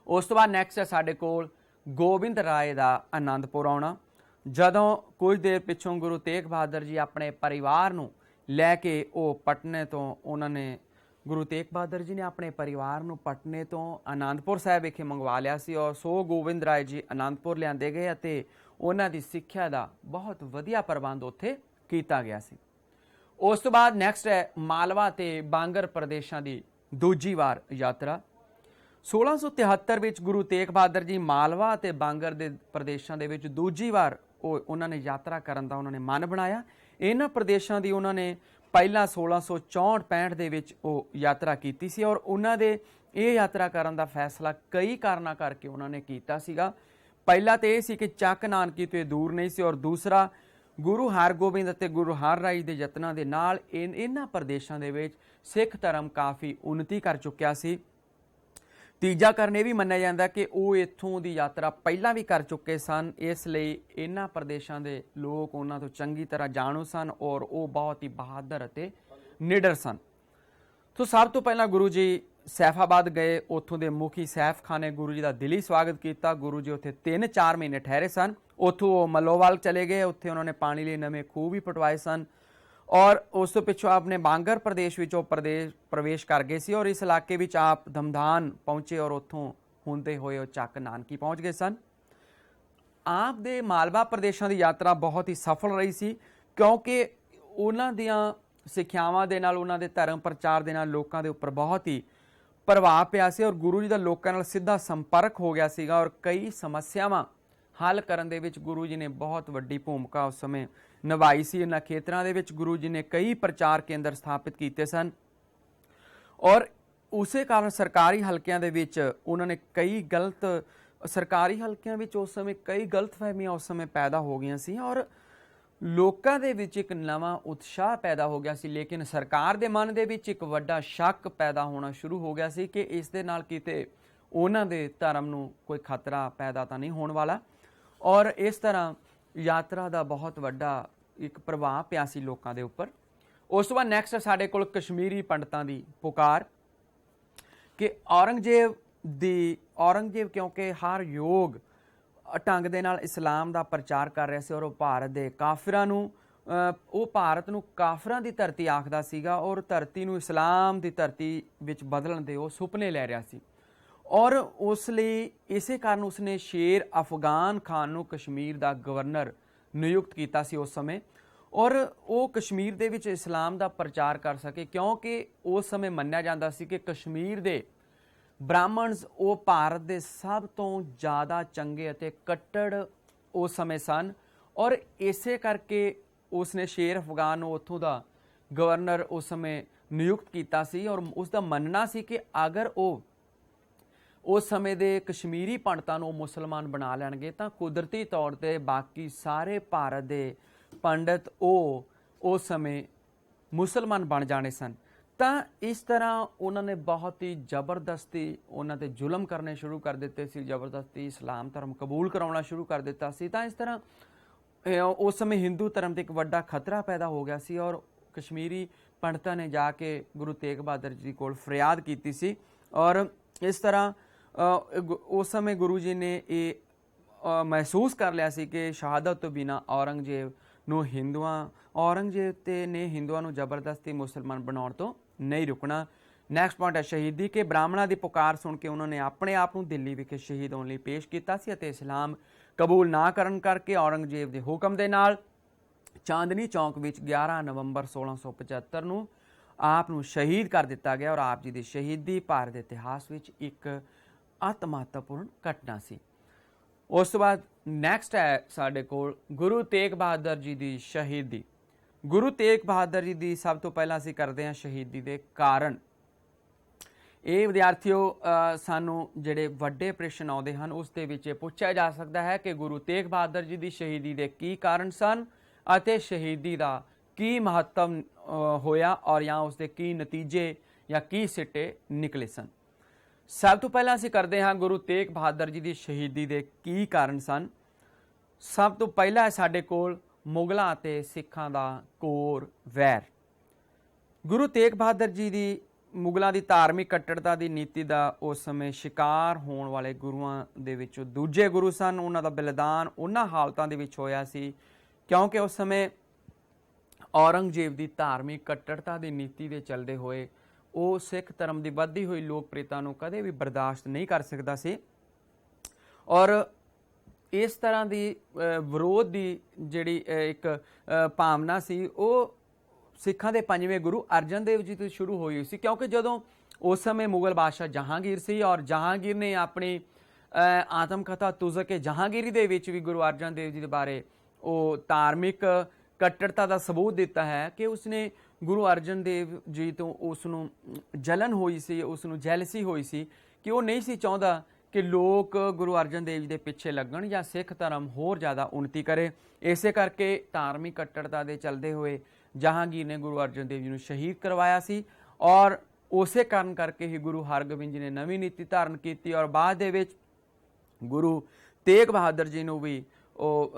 ਉਸ ਤੋਂ ਬਾਅਦ ਨੈਕਸਟ ਹੈ ਸਾਡੇ ਕੋਲ ਗੋਬਿੰਦ ਰਾਏ ਦਾ ਅਨੰਦਪੁਰ ਆਉਣਾ। ਜਦੋਂ ਕੁਝ ਦੇਰ ਪਿੱਛੋਂ ਗੁਰੂ ਤੇਗ ਬਹਾਦਰ ਜੀ ਆਪਣੇ ਪਰਿਵਾਰ ਨੂੰ ਲੈ ਕੇ ਉਹ ਪਟਨੇ ਤੋਂ ਉਹਨਾਂ ਨੇ ਗੁਰੂ ਤੇਗ ਬਹਾਦਰ ਜੀ ਨੇ ਆਪਣੇ ਪਰਿਵਾਰ ਨੂੰ ਪਟਨੇ ਤੋਂ ਅਨੰਦਪੁਰ ਸਾਹਿਬ ਵਿਖੇ ਮੰਗਵਾ ਲਿਆ ਸੀ ਔਰ ਸੋ ਗੋਬਿੰਦ ਰਾਏ ਜੀ ਅਨੰਦਪੁਰ ਲਿਆਂਦੇ ਗਏ ਅਤੇ ਉਹਨਾਂ ਦੀ ਸਿੱਖਿਆ ਦਾ ਬਹੁਤ ਵਧੀਆ ਪ੍ਰਬੰਧ ਉੱਥੇ ਕੀਤਾ ਗਿਆ ਸੀ। ਉਸ ਤੋਂ ਬਾਅਦ ਨੈਕਸਟ ਹੈ ਮਾਲਵਾ ਤੇ ਬਾਂਗਰ ਪ੍ਰਦੇਸ਼ਾਂ ਦੀ ਦੂਜੀ ਵਾਰ ਯਾਤਰਾ। 1673 ਵਿੱਚ ਗੁਰੂ ਤੇਗ ਬਹਾਦਰ ਜੀ ਮਾਲਵਾ ਅਤੇ ਬਾਂਗਰ ਦੇ ਪ੍ਰਦੇਸ਼ਾਂ ਦੇ ਵਿੱਚ ਦੂਜੀ ਵਾਰ ਉਹਨਾਂ ਨੇ ਯਾਤਰਾ ਕਰਨ ਦਾ ਉਹਨਾਂ ਨੇ ਮਨ ਬਣਾਇਆ। ਇਹਨਾਂ ਪ੍ਰਦੇਸ਼ਾਂ ਦੀ ਉਹਨਾਂ ਨੇ ਪਹਿਲਾਂ 1664-65 ਦੇ ਵਿੱਚ ਉਹ ਯਾਤਰਾ ਕੀਤੀ ਸੀ ਔਰ ਉਹਨਾਂ ਦੇ ਇਹ ਯਾਤਰਾ ਕਰਨ ਦਾ ਫੈਸਲਾ ਕਈ ਕਾਰਨਾਂ ਕਰਕੇ ਉਹਨਾਂ ਨੇ ਕੀਤਾ ਸੀਗਾ। ਪਹਿਲਾ ਤਾਂ ਇਹ ਸੀ ਕਿ ਚੱਕ ਨਾਨਕੀ ਤੋਂ ਦੂਰ ਨਹੀਂ ਸੀ ਔਰ ਦੂਸਰਾ ਗੁਰੂ ਹਰਗੋਬਿੰਦ ਅਤੇ ਗੁਰੂ ਹਰਰਾਏ ਦੇ ਯਤਨਾਂ ਦੇ ਨਾਲ ਇਹਨਾਂ ਪ੍ਰਦੇਸ਼ਾਂ ਦੇ ਵਿੱਚ ਸਿੱਖ ਧਰਮ ਕਾਫੀ ਉન્નਤੀ ਕਰ ਚੁੱਕਿਆ ਸੀ। ਤੀਜਾ ਕਾਰਨ ਇਹ ਵੀ ਮੰਨਿਆ ਜਾਂਦਾ ਕਿ ਉਹ ਇੱਥੋਂ ਦੀ ਯਾਤਰਾ ਪਹਿਲਾਂ ਵੀ ਕਰ ਚੁੱਕੇ ਸਨ, ਇਸ ਲਈ ਇਹਨਾਂ ਪ੍ਰਦੇਸ਼ਾਂ ਦੇ ਲੋਕ ਉਹਨਾਂ ਤੋਂ ਚੰਗੀ ਤਰ੍ਹਾਂ ਜਾਣੂ ਸਨ ਔਰ ਉਹ ਬਹੁਤ ਹੀ ਬਹਾਦਰ ਅਤੇ ਨਿਡਰ ਸਨ। ਸੋ ਸਭ ਤੋਂ ਪਹਿਲਾਂ ਗੁਰੂ ਜੀ ਸੈਫਾਬਾਦ ਗਏ। ਉੱਥੋਂ ਦੇ ਮੁਖੀ ਸੈਫ ਖਾਨ ਨੇ ਗੁਰੂ ਜੀ ਦਾ ਦਿਲੀ ਸਵਾਗਤ ਕੀਤਾ। ਗੁਰੂ ਜੀ ਉੱਥੇ 3-4 ਮਹੀਨੇ ਠਹਿਰੇ ਸਨ। ਉੱਥੋਂ ਉਹ ਮਲੋਵਾਲ ਚਲੇ ਗਏ, ਉੱਥੇ ਉਹਨਾਂ ਨੇ ਪਾਣੀ ਲਈ ਨਵੇਂ ਖੂਹ ਵੀ ਪਟਵਾਏ ਸਨ ਔਰ ਉਸ ਤੋਂ ਪਿੱਛੋਂ ਆਪਣੇ ਬਾਂਗਰ ਪ੍ਰਦੇਸ਼ ਵਿੱਚ ਉਹ ਪ੍ਰਵੇਸ਼ ਕਰ ਗਏ ਸੀ ਔਰ ਇਸ ਇਲਾਕੇ ਵਿੱਚ ਆਪ ਧਮਦਾਨ ਪਹੁੰਚੇ ਔਰ ਉੱਥੋਂ ਹੁੰਦੇ ਹੋਏ ਉਹ ਚੱਕ ਨਾਨਕੀ ਪਹੁੰਚ ਗਏ ਸਨ। ਆਪ ਦੇ ਮਾਲਵਾ ਪ੍ਰਦੇਸ਼ਾਂ ਦੀ ਯਾਤਰਾ ਬਹੁਤ ਹੀ ਸਫਲ ਰਹੀ ਸੀ, ਕਿਉਂਕਿ ਉਹਨਾਂ ਦੀਆਂ ਸਿੱਖਿਆਵਾਂ ਦੇ ਨਾਲ, ਉਹਨਾਂ ਦੇ ਧਰਮ ਪ੍ਰਚਾਰ ਦੇ ਨਾਲ ਲੋਕਾਂ ਦੇ ਉੱਪਰ ਬਹੁਤ ਹੀ ਪ੍ਰਭਾਵ ਪਿਆ ਸੀ ਔਰ ਗੁਰੂ ਜੀ ਦਾ ਲੋਕਾਂ ਨਾਲ ਸਿੱਧਾ ਸੰਪਰਕ ਹੋ ਗਿਆ ਸੀਗਾ ਔਰ ਕਈ ਸਮੱਸਿਆਵਾਂ ਹੱਲ ਕਰਨ ਦੇ ਵਿੱਚ ਗੁਰੂ ਜੀ ਨੇ ਬਹੁਤ ਵੱਡੀ ਭੂਮਿਕਾ ਉਸ ਸਮੇਂ ਨਿਭਾਈ ਸੀ। ਇਹਨਾਂ ਖੇਤਰਾਂ ਦੇ ਵਿੱਚ ਗੁਰੂ ਜੀ ਨੇ ਕਈ ਪ੍ਰਚਾਰ ਕੇਂਦਰ ਸਥਾਪਿਤ ਕੀਤੇ ਸਨ ਔਰ ਉਸੇ ਕਾਰਨ ਸਰਕਾਰੀ ਹਲਕਿਆਂ ਦੇ ਵਿੱਚ ਉਹਨਾਂ ਨੇ ਸਰਕਾਰੀ ਹਲਕਿਆਂ ਵਿੱਚ ਉਸ ਸਮੇਂ ਕਈ ਗਲਤਫਹਿਮੀਆਂ ਉਸ ਸਮੇਂ ਪੈਦਾ ਹੋ ਗਈਆਂ ਸੀ ਔਰ ਲੋਕਾਂ ਦੇ ਵਿੱਚ ਇੱਕ ਨਵਾਂ ਉਤਸ਼ਾਹ ਪੈਦਾ ਹੋ ਗਿਆ ਸੀ। ਲੇਕਿਨ ਸਰਕਾਰ ਦੇ ਮਨ ਦੇ ਵਿੱਚ ਇੱਕ ਵੱਡਾ ਸ਼ੱਕ ਪੈਦਾ ਹੋਣਾ ਸ਼ੁਰੂ ਹੋ ਗਿਆ ਸੀ ਕਿ ਇਸ ਦੇ ਨਾਲ ਕਿਤੇ ਉਹਨਾਂ ਦੇ ਧਰਮ ਨੂੰ ਕੋਈ ਖਤਰਾ ਪੈਦਾ ਤਾਂ ਨਹੀਂ ਹੋਣ ਵਾਲਾ ਔਰ ਇਸ ਤਰ੍ਹਾਂ ਯਾਤਰਾ ਦਾ ਬਹੁਤ ਵੱਡਾ ਇੱਕ ਪ੍ਰਭਾਵ ਪਿਆ ਸੀ ਲੋਕਾਂ ਦੇ ਉੱਪਰ। ਉਸ ਤੋਂ ਬਾਅਦ ਨੈਕਸਟ ਸਾਡੇ ਕੋਲ ਕਸ਼ਮੀਰੀ ਪੰਡਤਾਂ ਦੀ ਪੁਕਾਰ ਕਿ ਔਰੰਗਜ਼ੇਬ ਕਿਉਂਕਿ ਹਰ ਯੋਗ ਢੰਗ ਦੇ ਨਾਲ ਇਸਲਾਮ ਦਾ ਪ੍ਰਚਾਰ ਕਰ ਰਿਹਾ ਸੀ ਔਰ ਉਹ ਭਾਰਤ ਦੇ ਕਾਫਿਰਾਂ ਨੂੰ ਭਾਰਤ ਨੂੰ ਕਾਫਰਾਂ ਦੀ ਧਰਤੀ ਆਖਦਾ ਸੀਗਾ ਔਰ ਧਰਤੀ ਨੂੰ ਇਸਲਾਮ ਦੀ ਧਰਤੀ ਵਿੱਚ ਬਦਲਣ ਦੇ ਉਹ ਸੁਪਨੇ ਲੈ ਰਿਹਾ ਸੀ। ਔਰ ਉਸ ਲਈ ਇਸੇ ਕਾਰਨ ਉਸਨੇ ਸ਼ੇਰ ਅਫਗਾਨ ਖਾਨ ਨੂੰ ਕਸ਼ਮੀਰ ਦਾ ਗਵਰਨਰ ਨਿਯੁਕਤ ਕੀਤਾ ਸੀ ਉਸ ਸਮੇਂ, ਔਰ ਉਹ ਕਸ਼ਮੀਰ ਦੇ ਵਿੱਚ ਇਸਲਾਮ ਦਾ ਪ੍ਰਚਾਰ ਕਰ ਸਕੇ, ਕਿਉਂਕਿ ਉਸ ਸਮੇਂ ਮੰਨਿਆ ਜਾਂਦਾ ਸੀ ਕਿ ਕਸ਼ਮੀਰ ਦੇ ਬ੍ਰਾਹਮਣਸ ਉਹ ਭਾਰਤ ਦੇ ਸਭ ਤੋਂ ਜ਼ਿਆਦਾ ਚੰਗੇ ਅਤੇ ਕੱਟੜ ਉਸ ਸਮੇਂ ਸਨ। ਔਰ ਇਸੇ ਕਰਕੇ ਉਸਨੇ ਸ਼ੇਰ ਅਫਗਾਨ ਨੂੰ ਉੱਥੋਂ ਦਾ ਗਵਰਨਰ ਉਸ ਸਮੇਂ ਨਿਯੁਕਤ ਕੀਤਾ ਸੀ, ਔਰ ਉਸ ਦਾ ਮੰਨਣਾ ਸੀ ਕਿ ਅਗਰ ਉਹ ਉਸ ਸਮੇਂ ਦੇ ਕਸ਼ਮੀਰੀ ਪੰਡਤਾਂ ਨੂੰ ਮੁਸਲਮਾਨ ਬਣਾ ਲੈਣਗੇ ਤਾਂ ਕੁਦਰਤੀ ਤੌਰ 'ਤੇ ਬਾਕੀ ਸਾਰੇ ਭਾਰਤ ਦੇ ਪੰਡਤ ਉਹ ਉਸ ਸਮੇਂ ਮੁਸਲਮਾਨ ਬਣ ਜਾਣੇ ਸਨ। ਤਾਂ ਇਸ ਤਰ੍ਹਾਂ ਉਹਨਾਂ ਨੇ ਬਹੁਤ ਹੀ ਜ਼ਬਰਦਸਤੀ ਉਹਨਾਂ 'ਤੇ ਜ਼ੁਲਮ ਕਰਨੇ ਸ਼ੁਰੂ ਕਰ ਦਿੱਤੇ ਸੀ, ਜ਼ਬਰਦਸਤੀ ਇਸਲਾਮ ਧਰਮ ਕਬੂਲ ਕਰਾਉਣਾ ਸ਼ੁਰੂ ਕਰ ਦਿੱਤਾ ਸੀ। ਤਾਂ ਇਸ ਤਰ੍ਹਾਂ ਉਸ ਸਮੇਂ ਹਿੰਦੂ ਧਰਮ 'ਤੇ ਇੱਕ ਵੱਡਾ ਖਤਰਾ ਪੈਦਾ ਹੋ ਗਿਆ ਸੀ, ਔਰ ਕਸ਼ਮੀਰੀ ਪੰਡਤਾਂ ਨੇ ਜਾ ਕੇ ਗੁਰੂ ਤੇਗ ਬਹਾਦਰ ਜੀ ਕੋਲ ਫਰਿਆਦ ਕੀਤੀ ਸੀ। ਔਰ ਇਸ ਤਰ੍ਹਾਂ ਉਸ ਸਮੇਂ ਗੁਰੂ ਜੀ ਨੇ ਇਹ ਮਹਿਸੂਸ ਕਰ ਲਿਆ ਸੀ ਕਿ ਸ਼ਹਾਦਤ ਤੋਂ ਬਿਨਾਂ ਔਰੰਗਜ਼ੇਬ ਨੇ ਹਿੰਦੂਆਂ ਨੂੰ ਜ਼ਬਰਦਸਤੀ ਮੁਸਲਮਾਨ ਬਣਾਉਣ ਤੋਂ ਨਹੀਂ ਰੁਕਣਾ। ਨੈਕਸਟ ਪੁਆਇੰਟ ਹੈ ਸ਼ਹੀਦੀ, ਕਿ ਬ੍ਰਾਹਮਣਾਂ ਦੀ ਪੁਕਾਰ ਸੁਣ ਕੇ ਉਹਨਾਂ ਨੇ ਆਪਣੇ ਆਪ ਨੂੰ ਦਿੱਲੀ ਵਿਖੇ ਸ਼ਹੀਦ ਹੋਣ ਲਈ ਪੇਸ਼ ਕੀਤਾ ਸੀ ਅਤੇ ਇਸਲਾਮ ਕਬੂਲ ਨਾ ਕਰਨ ਕਰਕੇ ਔਰੰਗਜ਼ੇਬ ਦੇ ਹੁਕਮ ਦੇ ਨਾਲ ਚਾਂਦਨੀ ਚੌਂਕ ਵਿੱਚ 11 ਨਵੰਬਰ 1675 ਨੂੰ ਆਪ ਨੂੰ ਸ਼ਹੀਦ ਕਰ ਦਿੱਤਾ ਗਿਆ। ਔਰ ਆਪ ਜੀ ਦੀ ਸ਼ਹੀਦੀ ਭਾਰਤ ਦੇ ਇਤਿਹਾਸ ਵਿੱਚ ਇੱਕ ਅਤ ਮਹੱਤਵਪੂਰਨ ਘਟਨਾ ਸੀ। ਉਸ ਤੋਂ ਬਾਅਦ ਨੈਕਸਟ ਹੈ ਸਾਡੇ ਕੋਲ ਗੁਰੂ ਤੇਗ ਬਹਾਦਰ ਜੀ ਦੀ ਸ਼ਹੀਦੀ। ਗੁਰੂ ਤੇਗ ਬਹਾਦਰ ਜੀ ਦੀ ਸਭ ਤੋਂ ਪਹਿਲਾਂ ਅਸੀਂ ਕਰਦੇ ਹਾਂ ਸ਼ਹੀਦੀ ਦੇ ਕਾਰਨ। ਇਹ ਵਿਦਿਆਰਥੀਓ ਸਾਨੂੰ ਜਿਹੜੇ ਵੱਡੇ ਪ੍ਰਸ਼ਨ ਆਉਂਦੇ ਹਨ ਉਸ ਦੇ ਵਿੱਚ ਪੁੱਛਿਆ ਜਾ ਸਕਦਾ ਹੈ ਕਿ ਗੁਰੂ ਤੇਗ ਬਹਾਦਰ ਜੀ ਦੀ ਸ਼ਹੀਦੀ ਦੇ ਕੀ ਕਾਰਨ ਸਨ ਅਤੇ ਸ਼ਹੀਦੀ ਦਾ ਕੀ ਮਹੱਤਵ ਹੋਇਆ ਔਰ ਜਾਂ ਉਸ ਦੇ ਕੀ ਨਤੀਜੇ ਜਾਂ ਕੀ ਸਿੱਟੇ ਨਿਕਲੇ ਸਨ। ਸਭ ਤੋਂ ਪਹਿਲਾਂ ਅਸੀਂ ਕਰਦੇ ਹਾਂ ਗੁਰੂ ਤੇਗ ਬਹਾਦਰ ਜੀ ਦੀ ਸ਼ਹੀਦੀ ਦੇ ਕੀ ਕਾਰਨ ਸਨ। ਸਭ ਤੋਂ ਪਹਿਲਾਂ ਹੈ ਸਾਡੇ ਕੋਲ ਮੁਗਲਾਂ ਅਤੇ ਸਿੱਖਾਂ ਦਾ ਘੋਰ ਵੈਰ। ਗੁਰੂ ਤੇਗ ਬਹਾਦਰ ਜੀ ਦੀ ਮੁਗਲਾਂ ਦੀ ਧਾਰਮਿਕ ਕੱਟੜਤਾ ਦੀ ਨੀਤੀ ਦਾ ਉਸ ਸਮੇਂ ਸ਼ਿਕਾਰ ਹੋਣ ਵਾਲੇ ਗੁਰੂਆਂ ਦੇ ਵਿੱਚੋਂ ਦੂਜੇ ਗੁਰੂ ਸਨ। ਉਹਨਾਂ ਦਾ ਬਲੀਦਾਨ ਉਹਨਾਂ ਹਾਲਤਾਂ ਦੇ ਵਿੱਚ ਹੋਇਆ ਸੀ ਕਿਉਂਕਿ ਉਸ ਸਮੇਂ ਔਰੰਗਜ਼ੇਬ ਦੀ ਧਾਰਮਿਕ ਕੱਟੜਤਾ ਦੀ ਨੀਤੀ ਦੇ ਚੱਲਦੇ ਹੋਏ ਉਹ ਸਿੱਖ ਧਰਮ ਦੀ ਵੱਧਦੀ ਹੋਈ ਲੋਕਪ੍ਰਿਯਤਾ ਨੂੰ ਕਦੇ ਵੀ ਬਰਦਾਸ਼ਤ ਨਹੀਂ ਕਰ ਸਕਦਾ ਸੀ। ਔਰ ਇਸ ਤਰ੍ਹਾਂ ਦੀ ਵਿਰੋਧ ਦੀ ਜਿਹੜੀ ਇੱਕ ਭਾਵਨਾ ਸੀ ਉਹ ਸਿੱਖਾਂ ਦੇ ਪੰਜਵੇਂ ਗੁਰੂ ਅਰਜਨ ਦੇਵ ਜੀ ਤੋਂ ਸ਼ੁਰੂ ਹੋਈ ਸੀ, ਕਿਉਂਕਿ ਜਦੋਂ ਉਸ ਸਮੇਂ ਮੁਗਲ ਬਾਦਸ਼ਾਹ ਜਹਾਂਗੀਰ ਸੀ ਔਰ ਜਹਾਂਗੀਰ ਨੇ ਆਪਣੀ ਆਤਮ ਕਥਾ ਤੁਜ਼ਕ ਜਹਾਂਗੀਰੀ ਦੇ ਵਿੱਚ ਵੀ ਗੁਰੂ ਅਰਜਨ ਦੇਵ ਜੀ ਦੇ ਬਾਰੇ ਉਹ ਧਾਰਮਿਕ ਕੱਟੜਤਾ ਦਾ ਸਬੂਤ ਦਿੱਤਾ ਹੈ ਕਿ ਉਸਨੇ ਗੁਰੂ ਅਰਜਨ ਦੇਵ ਜੀ ਤੋਂ ਉਸ ਨੂੰ ਜਲਨ ਹੋਈ ਸੀ, ਉਸ ਨੂੰ ਜੈਲਸੀ ਹੋਈ ਸੀ ਕਿ ਉਹ ਨਹੀਂ ਸੀ ਚਾਹੁੰਦਾ ਕਿ ਲੋਕ ਗੁਰੂ ਅਰਜਨ ਦੇਵ ਜੀ ਦੇ ਪਿੱਛੇ ਲੱਗਣ ਜਾਂ ਸਿੱਖ ਧਰਮ ਹੋਰ ਜ਼ਿਆਦਾ ਉન્નਤੀ ਕਰੇ। ਇਸੇ ਕਰਕੇ ਧਾਰਮਿਕ ਕੱਟੜਤਾ ਦੇ ਚੱਲਦੇ ਹੋਏ ਜਹਾਂਗੀਰ ਨੇ ਗੁਰੂ ਅਰਜਨ ਦੇਵ ਜੀ ਨੂੰ ਸ਼ਹੀਦ ਕਰਵਾਇਆ ਸੀ ਔਰ ਉਸੇ ਕਾਰਨ ਕਰਕੇ ਹੀ ਗੁਰੂ ਹਰਗੋਬਿੰਦ ਜੀ ਨੇ ਨਵੀਂ ਨੀਤੀ ਧਾਰਨ ਕੀਤੀ ਔਰ ਬਾਅਦ ਦੇ ਵਿੱਚ ਗੁਰੂ ਤੇਗ ਬਹਾਦਰ ਜੀ ਨੂੰ ਵੀ ਉਹ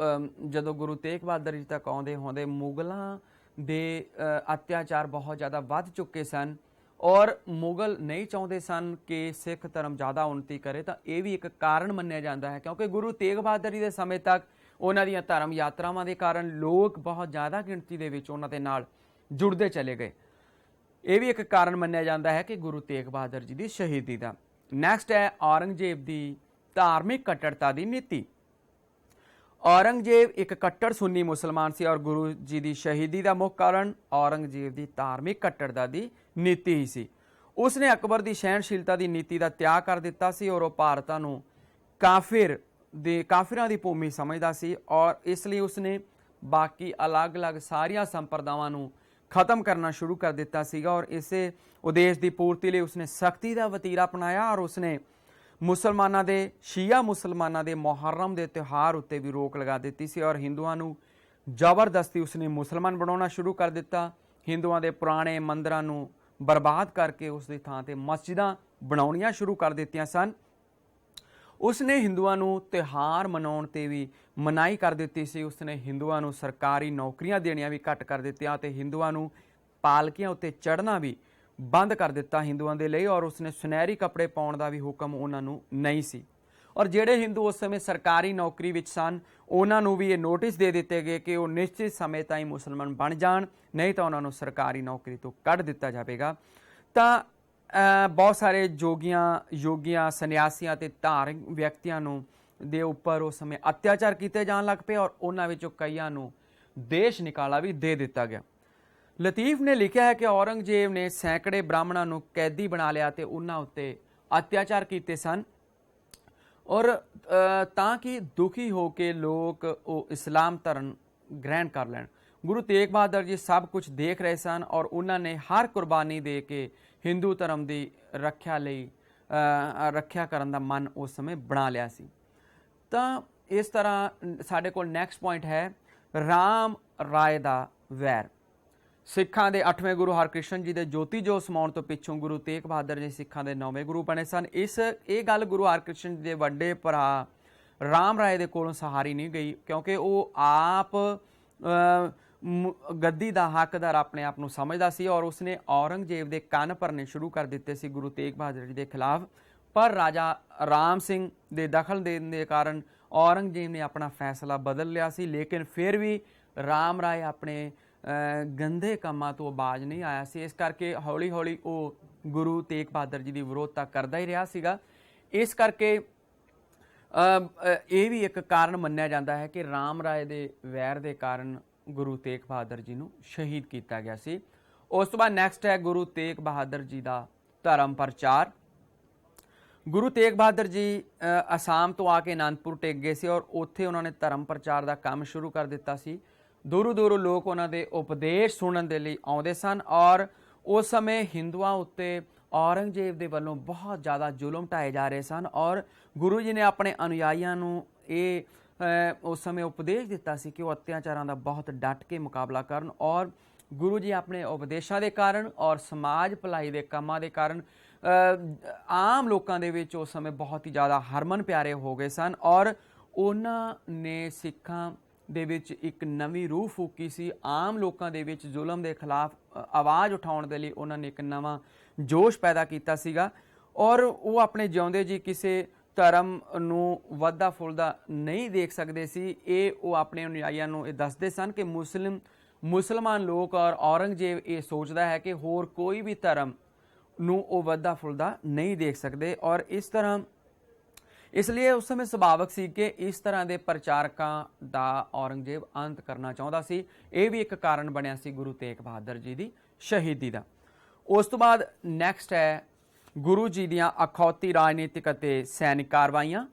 ਜਦੋਂ ਗੁਰੂ ਤੇਗ ਬਹਾਦਰ ਜੀ ਤੱਕ ਆਉਂਦੇ ਹੁੰਦੇ ਮੁਗਲਾਂ ਦੇ ਅਤਿਆਚਾਰ ਬਹੁਤ ਜ਼ਿਆਦਾ ਵੱਧ ਚੁੱਕੇ ਸਨ ਔਰ ਮੁਗਲ ਨਹੀਂ ਚਾਹੁੰਦੇ ਸਨ ਕਿ ਸਿੱਖ ਧਰਮ ਜ਼ਿਆਦਾ ਉન્નਤੀ ਕਰੇ। ਤਾਂ ਇਹ ਵੀ ਇੱਕ ਕਾਰਨ ਮੰਨਿਆ ਜਾਂਦਾ ਹੈ ਕਿਉਂਕਿ ਗੁਰੂ ਤੇਗ ਬਹਾਦਰ ਜੀ ਦੇ ਸਮੇਂ ਤੱਕ ਉਹਨਾਂ ਦੀਆਂ ਧਰਮ ਯਾਤਰਾਵਾਂ ਦੇ ਕਾਰਨ ਲੋਕ ਬਹੁਤ ਜ਼ਿਆਦਾ ਗਿਣਤੀ ਦੇ ਵਿੱਚ ਉਹਨਾਂ ਦੇ ਨਾਲ ਜੁੜਦੇ ਚਲੇ ਗਏ। ਇਹ ਵੀ ਇੱਕ ਕਾਰਨ ਮੰਨਿਆ ਜਾਂਦਾ ਹੈ ਕਿ ਗੁਰੂ ਤੇਗ ਬਹਾਦਰ ਜੀ ਦੀ ਸ਼ਹੀਦੀ ਦਾ। ਨੈਕਸਟ ਹੈ ਔਰੰਗਜ਼ੇਬ ਦੀ ਧਾਰਮਿਕ ਕੱਟੜਤਾ ਦੀ ਨੀਤੀ। ਔਰੰਗਜ਼ੇਬ ਇੱਕ ਕੱਟੜ ਸੁੰਨੀ ਮੁਸਲਮਾਨ ਸੀ ਔਰ ਗੁਰੂ ਜੀ ਦੀ ਸ਼ਹੀਦੀ ਦਾ ਮੁੱਖ ਕਾਰਨ ਔਰੰਗਜ਼ੇਬ ਦੀ ਧਾਰਮਿਕ ਕੱਟੜਤਾ ਦੀ ਨੀਤੀ ਹੀ ਸੀ। ਉਸਨੇ ਅਕਬਰ ਦੀ ਸਹਿਣਸ਼ੀਲਤਾ ਦੀ ਨੀਤੀ ਦਾ ਤਿਆਗ ਕਰ ਦਿੱਤਾ ਸੀ ਔਰ ਉਹ ਭਾਰਤਾਂ ਨੂੰ ਕਾਫਿਰਾਂ ਦੀ ਭੂਮੀ ਸਮਝਦਾ ਸੀ ਔਰ ਇਸ ਲਈ ਉਸਨੇ ਬਾਕੀ ਅਲੱਗ-ਅਲੱਗ ਸਾਰੀਆਂ ਸੰਪਰਦਾਵਾਂ ਨੂੰ ਖਤਮ ਕਰਨਾ ਸ਼ੁਰੂ ਕਰ ਦਿੱਤਾ ਸੀਗਾ ਔਰ ਇਸੇ ਉਦੇਸ਼ ਦੀ ਪੂਰਤੀ ਲਈ ਉਸਨੇ ਸਖਤੀ ਦਾ ਵਤੀਰਾ ਅਪਣਾਇਆ ਔਰ ਉਸਨੇ ਮੁਸਲਮਾਨਾਂ ਦੇ ਸ਼ੀਆ ਮੁਸਲਮਾਨਾਂ ਦੇ ਮੁਹਰਮ ਦੇ ਤਿਉਹਾਰ ਉੱਤੇ ਵੀ ਰੋਕ ਲਗਾ ਦਿੱਤੀ ਸੀ ਔਰ ਹਿੰਦੂਆਂ ਨੂੰ ਜ਼ਬਰਦਸਤੀ ਉਸਨੇ ਮੁਸਲਮਾਨ ਬਣਾਉਣਾ ਸ਼ੁਰੂ ਕਰ ਦਿੱਤਾ। ਹਿੰਦੂਆਂ ਦੇ ਪੁਰਾਣੇ ਮੰਦਰਾਂ ਨੂੰ ਬਰਬਾਦ ਕਰਕੇ ਉਸ ਦੀ ਥਾਂ ਤੇ ਮਸਜਿਦਾਂ ਬਣਾਉਣੀਆਂ ਸ਼ੁਰੂ ਕਰ ਦਿੱਤੀਆਂ ਸਨ। ਉਸਨੇ ਹਿੰਦੂਆਂ ਨੂੰ ਤਿਉਹਾਰ ਮਨਾਉਣ ਤੇ ਵੀ ਮਨਾਹੀ ਕਰ ਦਿੱਤੀ ਸੀ। ਉਸਨੇ ਹਿੰਦੂਆਂ ਨੂੰ ਸਰਕਾਰੀ ਨੌਕਰੀਆਂ ਦੇਣੀਆਂ ਵੀ ਘੱਟ ਕਰ ਦਿੱਤੀਆਂ ਤੇ ਹਿੰਦੂਆਂ ਨੂੰ ਪਾਲਕੀਆਂ ਉੱਤੇ ਚੜ੍ਹਨਾ ਵੀ ਬੰਦ ਕਰ ਦਿੱਤਾ ਹਿੰਦੂਆਂ ਦੇ ਲਈ ਔਰ ਉਸਨੇ ਸੁਨਹਿਰੀ ਕੱਪੜੇ ਪਾਉਣ ਦਾ ਵੀ ਹੁਕਮ ਉਹਨਾਂ ਨੂੰ ਨਹੀਂ ਸੀ। ਔਰ ਜਿਹੜੇ ਹਿੰਦੂ ਉਸ ਸਮੇਂ ਸਰਕਾਰੀ ਨੌਕਰੀ ਵਿੱਚ ਸਨ ਉਹਨਾਂ ਨੂੰ ਵੀ ਇਹ ਨੋਟਿਸ ਦੇ ਦਿੱਤੇ ਗਏ ਕਿ ਉਹ ਨਿਸ਼ਚਿਤ ਸਮੇਂ ਤਾਈਂ ਮੁਸਲਮਾਨ ਬਣ ਜਾਣ, ਨਹੀਂ ਤਾਂ ਉਹਨਾਂ ਨੂੰ ਸਰਕਾਰੀ ਨੌਕਰੀ ਤੋਂ ਕੱਢ ਦਿੱਤਾ ਜਾਵੇਗਾ। ਤਾਂ ਬਹੁਤ ਸਾਰੇ ਯੋਗੀਆਂ ਸੰਨਿਆਸੀਆਂ ਤੇ ਧਾਰਮਿਕ ਵਿਅਕਤੀਆਂ ਨੂੰ ਦੇ ਉੱਪਰ ਉਸ ਸਮੇਂ ਅਤਿਆਚਾਰ ਕੀਤੇ ਜਾਣ ਲੱਗ ਪਏ ਔਰ ਉਹਨਾਂ ਵਿੱਚੋਂ ਕਈਆਂ ਨੂੰ ਦੇਸ਼ ਨਿਕਾਲਾ ਵੀ ਦੇ ਦਿੱਤਾ ਗਿਆ। ਲਤੀਫ ਨੇ ਲਿਖਿਆ ਹੈ ਕਿ ਔਰੰਗਜ਼ੇਬ ਨੇ ਸੈਂਕੜੇ ਬ੍ਰਾਹਮਣਾਂ ਨੂੰ ਕੈਦੀ ਬਣਾ ਲਿਆ ਤੇ ਉਹਨਾਂ ਉੱਤੇ ਅਤਿਆਚਾਰ ਕੀਤੇ ਸਨ ਔਰ ਤਾਂ ਕਿ ਦੁਖੀ ਹੋ ਕੇ ਲੋਕ ਉਹ ਇਸਲਾਮ ਧਰਮ ਗ੍ਰਹਿਣ ਕਰ ਲੈਣ। ਗੁਰੂ ਤੇਗ ਬਹਾਦਰ ਜੀ ਸਭ ਕੁਝ ਦੇਖ ਰਹੇ ਸਨ ਔਰ ਉਹਨਾਂ ਨੇ ਹਰ ਕੁਰਬਾਨੀ ਦੇ ਕੇ ਹਿੰਦੂ ਧਰਮ ਦੀ ਰੱਖਿਆ ਕਰਨ ਦਾ ਮਨ ਉਸ ਸਮੇਂ ਬਣਾ ਲਿਆ ਸੀ। ਤਾਂ ਇਸ ਤਰ੍ਹਾਂ ਸਾਡੇ ਕੋਲ ਨੈਕਸਟ ਪੁਆਇੰਟ ਹੈ ਰਾਮ ਰਾਏ ਦਾ ਵੈਰ। ਸਿੱਖਾਂ ਦੇ 8ਵੇਂ ਗੁਰੂ ਹਰਕ੍ਰਿਸ਼ਨ ਜੀ ਦੇ ਜੋਤੀ ਜੋਤ ਸਮਾਉਣ ਤੋਂ ਪਿੱਛੋਂ ਗੁਰੂ ਤੇਗ ਬਹਾਦਰ ਜੀ ਸਿੱਖਾਂ ਦੇ 9ਵੇਂ ਗੁਰੂ ਬਣੇ ਸਨ। ਇਹ ਗੱਲ ਗੁਰੂ ਹਰਕ੍ਰਿਸ਼ਨ ਜੀ ਦੇ ਵੱਡੇ ਭਰਾ ਰਾਮ ਰਾਏ ਦੇ ਕੋਲੋਂ ਸਹਾਰੀ ਨਹੀਂ ਗਈ ਕਿਉਂਕਿ ਉਹ ਆਪ ਗੱਦੀ ਦਾ ਹੱਕਦਾਰ ਆਪਣੇ ਆਪ ਨੂੰ ਸਮਝਦਾ ਸੀ ਔਰ ਉਸਨੇ ਔਰੰਗਜ਼ੇਬ ਦੇ ਕੰਨ ਭਰਨੇ ਸ਼ੁਰੂ ਕਰ ਦਿੱਤੇ ਸੀ ਗੁਰੂ ਤੇਗ ਬਹਾਦਰ ਜੀ ਦੇ ਖਿਲਾਫ। ਪਰ ਰਾਜਾ ਰਾਮ ਸਿੰਘ ਦੇ ਦਖਲ ਦੇਣ ਦੇ ਕਾਰਨ ਔਰੰਗਜ਼ੇਬ ਨੇ ਆਪਣਾ ਫੈਸਲਾ ਬਦਲ ਲਿਆ ਸੀ, ਲੇਕਿਨ ਫਿਰ ਵੀ ਰਾਮ ਰਾਏ ਆਪਣੇ ਗੰਦੇ ਕੰਮਾਂ ਤੋਂ ਬਾਜ਼ ਨਹੀਂ ਆਇਆ ਸੀ। ਇਸ ਕਰਕੇ ਹੌਲੀ ਹੌਲੀ ਉਹ ਗੁਰੂ ਤੇਗ ਬਹਾਦਰ ਜੀ ਦੀ ਵਿਰੋਧਤਾ ਕਰਦਾ ਹੀ ਰਿਹਾ ਸੀਗਾ। ਇਸ ਕਰਕੇ ਇਹ ਵੀ ਇੱਕ ਕਾਰਨ ਮੰਨਿਆ ਜਾਂਦਾ ਹੈ ਕਿ ਰਾਮ ਰਾਏ ਦੇ ਵੈਰ ਦੇ ਕਾਰਨ ਗੁਰੂ ਤੇਗ ਬਹਾਦਰ ਜੀ ਨੂੰ ਸ਼ਹੀਦ ਕੀਤਾ ਗਿਆ ਸੀ। ਉਸ ਤੋਂ ਬਾਅਦ ਨੈਕਸਟ ਹੈ ਗੁਰੂ ਤੇਗ ਬਹਾਦਰ ਜੀ ਦਾ ਧਰਮ ਪ੍ਰਚਾਰ। ਗੁਰੂ ਤੇਗ ਬਹਾਦਰ ਜੀ ਅਸਾਮ ਤੋਂ ਆ ਕੇ ਅਨੰਦਪੁਰ ਟਿਕ ਗਏ ਸੀ ਔਰ ਉੱਥੇ ਉਹਨਾਂ ਨੇ ਧਰਮ ਪ੍ਰਚਾਰ ਦਾ ਕੰਮ ਸ਼ੁਰੂ ਕਰ ਦਿੱਤਾ ਸੀ। ਦੂਰੋਂ ਦੂਰੋਂ ਲੋਕ ਉਹਨਾਂ ਦੇ ਉਪਦੇਸ਼ ਸੁਣਨ ਦੇ ਲਈ ਆਉਂਦੇ ਸਨ ਔਰ ਉਸ ਸਮੇਂ ਹਿੰਦੂਆਂ ਉੱਤੇ ਔਰੰਗਜ਼ੇਬ ਦੇ ਵੱਲੋਂ ਬਹੁਤ ਜ਼ਿਆਦਾ ਜ਼ੁਲਮ ਢਾਏ ਜਾ ਰਹੇ ਸਨ ਔਰ ਗੁਰੂ ਜੀ ਨੇ ਆਪਣੇ ਅਨੁਯਾਈਆਂ ਨੂੰ ਇਹ ਉਸ ਸਮੇਂ ਉਪਦੇਸ਼ ਦਿੱਤਾ ਸੀ ਕਿ ਉਹ ਅਤਿਆਚਾਰਾਂ ਦਾ ਬਹੁਤ ਡਟ ਕੇ ਮੁਕਾਬਲਾ ਕਰਨ ਔਰ ਗੁਰੂ ਜੀ ਆਪਣੇ ਉਪਦੇਸ਼ਾਂ ਦੇ ਕਾਰਨ ਔਰ ਸਮਾਜ ਭਲਾਈ ਦੇ ਕੰਮਾਂ ਦੇ ਕਾਰਨ ਆਮ ਲੋਕਾਂ ਦੇ ਵਿੱਚ ਉਸ ਸਮੇਂ ਬਹੁਤ ਹੀ ਜ਼ਿਆਦਾ ਹਰਮਨ ਪਿਆਰੇ ਹੋ ਗਏ ਸਨ ਔਰ ਉਹਨਾਂ ਨੇ ਸਿੱਖਾਂ ਦੇ ਵਿੱਚ ਇੱਕ ਨਵੀਂ ਰੂਹ ਫੂਕੀ ਸੀ। ਆਮ ਲੋਕਾਂ ਦੇ ਵਿੱਚ ਜ਼ੁਲਮ ਦੇ ਖਿਲਾਫ ਆਵਾਜ਼ ਉਠਾਉਣ ਦੇ ਲਈ ਉਹਨਾਂ ਨੇ ਇੱਕ ਨਵਾਂ ਜੋਸ਼ ਪੈਦਾ ਕੀਤਾ ਸੀਗਾ ਔਰ ਉਹ ਆਪਣੇ ਜਿਉਂਦੇ ਜੀ ਕਿਸੇ ਧਰਮ ਨੂੰ ਵੱਧਦਾ ਫੁੱਲਦਾ ਨਹੀਂ ਦੇਖ ਸਕਦੇ ਸੀ। ਇਹ ਉਹ ਆਪਣੇ ਅਨੁਯਾਈਆਂ ਨੂੰ ਇਹ ਦੱਸਦੇ ਸਨ ਕਿ ਮੁਸਲਮਾਨ ਲੋਕ ਔਰ ਔਰੰਗਜ਼ੇਬ ਇਹ ਸੋਚਦਾ ਹੈ ਕਿ ਹੋਰ ਕੋਈ ਵੀ ਧਰਮ ਨੂੰ ਉਹ ਵੱਧਦਾ ਫੁੱਲਦਾ ਨਹੀਂ ਦੇਖ ਸਕਦੇ ਔਰ ਇਸ ਲਈ ਉਸ ਸਮੇਂ ਸੁਭਾਵਕ ਸੀ ਕਿ ਇਸ ਤਰ੍ਹਾਂ ਦੇ ਪ੍ਰਚਾਰਕਾਂ ਦਾ ਔਰੰਗਜ਼ੇਬ ਅੰਤ ਕਰਨਾ ਚਾਹੁੰਦਾ ਸੀ। ਇਹ ਵੀ ਇੱਕ ਕਾਰਨ ਬਣਿਆ ਸੀ ਗੁਰੂ ਤੇਗ ਬਹਾਦਰ ਜੀ ਦੀ ਸ਼ਹੀਦੀ ਦਾ। ਉਸ ਤੋਂ ਬਾਅਦ ਨੈਕਸਟ ਹੈ ਗੁਰੂ ਜੀ ਦੀਆਂ ਅਖੌਤੀ ਰਾਜਨੀਤਿਕ ਅਤੇ ਸੈਨਿਕ ਕਾਰਵਾਈਆਂ।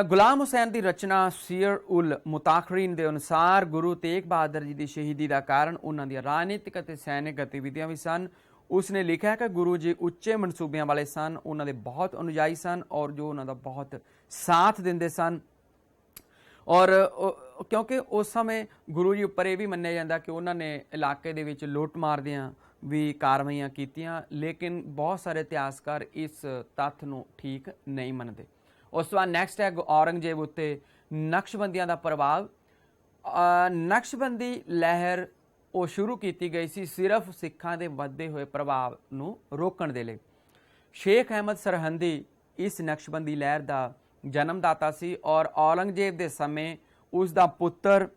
ਗੁਲਾਮ ਹੁਸੈਨ ਦੀ ਰਚਨਾ ਸੀਰ ਉਲ ਮੁਤਾਖਰੀਨ ਦੇ ਅਨੁਸਾਰ ਗੁਰੂ ਤੇਗ ਬਹਾਦਰ ਜੀ ਦੀ ਸ਼ਹੀਦੀ ਦਾ ਕਾਰਨ ਉਹਨਾਂ ਦੀਆਂ ਰਾਜਨੀਤਿਕ ਅਤੇ ਸੈਨਿਕ ਗਤੀਵਿਧੀਆਂ ਵੀ ਸਨ। ਉਸਨੇ ਲਿਖਿਆ ਕਿ ਗੁਰੂ ਜੀ ਉੱਚੇ ਮਨਸੂਬਿਆਂ ਵਾਲੇ ਸਨ, ਉਹਨਾਂ ਦੇ ਬਹੁਤ ਅਨੁਯਾਈ ਸਨ ਔਰ ਜੋ ਉਹਨਾਂ ਦਾ ਬਹੁਤ ਸਾਥ ਦਿੰਦੇ ਸਨ ਔਰ ਕਿਉਂਕਿ ਉਸ ਸਮੇਂ ਗੁਰੂ ਜੀ ਉੱਪਰ ਇਹ ਵੀ ਮੰਨਿਆ ਜਾਂਦਾ ਕਿ ਉਹਨਾਂ ਨੇ ਇਲਾਕੇ ਦੇ ਵਿੱਚ ਲੁੱਟ ਮਾਰ ਦੀਆਂ ਵੀ ਕਾਰਵਾਈਆਂ ਕੀਤੀਆਂ, ਲੇਕਿਨ ਬਹੁਤ ਸਾਰੇ ਇਤਿਹਾਸਕਾਰ ਇਸ ਤੱਥ ਨੂੰ ਠੀਕ ਨਹੀਂ ਮੰਨਦੇ। ਉਸ ਤੋਂ ਬਾਅਦ ਨੈਕਸਟ ਹੈ ਔਰੰਗਜ਼ੇਬ ਉੱਤੇ ਨਕਸ਼ਬੰਦੀਆਂ ਦਾ ਪ੍ਰਭਾਵ। ਨਕਸ਼ਬੰਦੀ ਲਹਿਰ ਉਹ ਸ਼ੁਰੂ ਕੀਤੀ ਗਈ ਸੀ ਸਿਰਫ ਸਿੱਖਾਂ ਦੇ ਵੱਧਦੇ ਹੋਏ ਪ੍ਰਭਾਵ ਨੂੰ ਰੋਕਣ ਦੇ ਲਈ। ਸ਼ੇਖ ਅਹਿਮਦ ਸਰਹੰਦੀ ਇਸ ਨਕਸ਼ਬੰਦੀ ਲਹਿਰ ਦਾ ਜਨਮਦਾਤਾ ਸੀ ਔਰ ਔਰੰਗਜ਼ੇਬ ਦੇ ਸਮੇਂ ਉਸ ਦਾ ਪੁੱਤਰ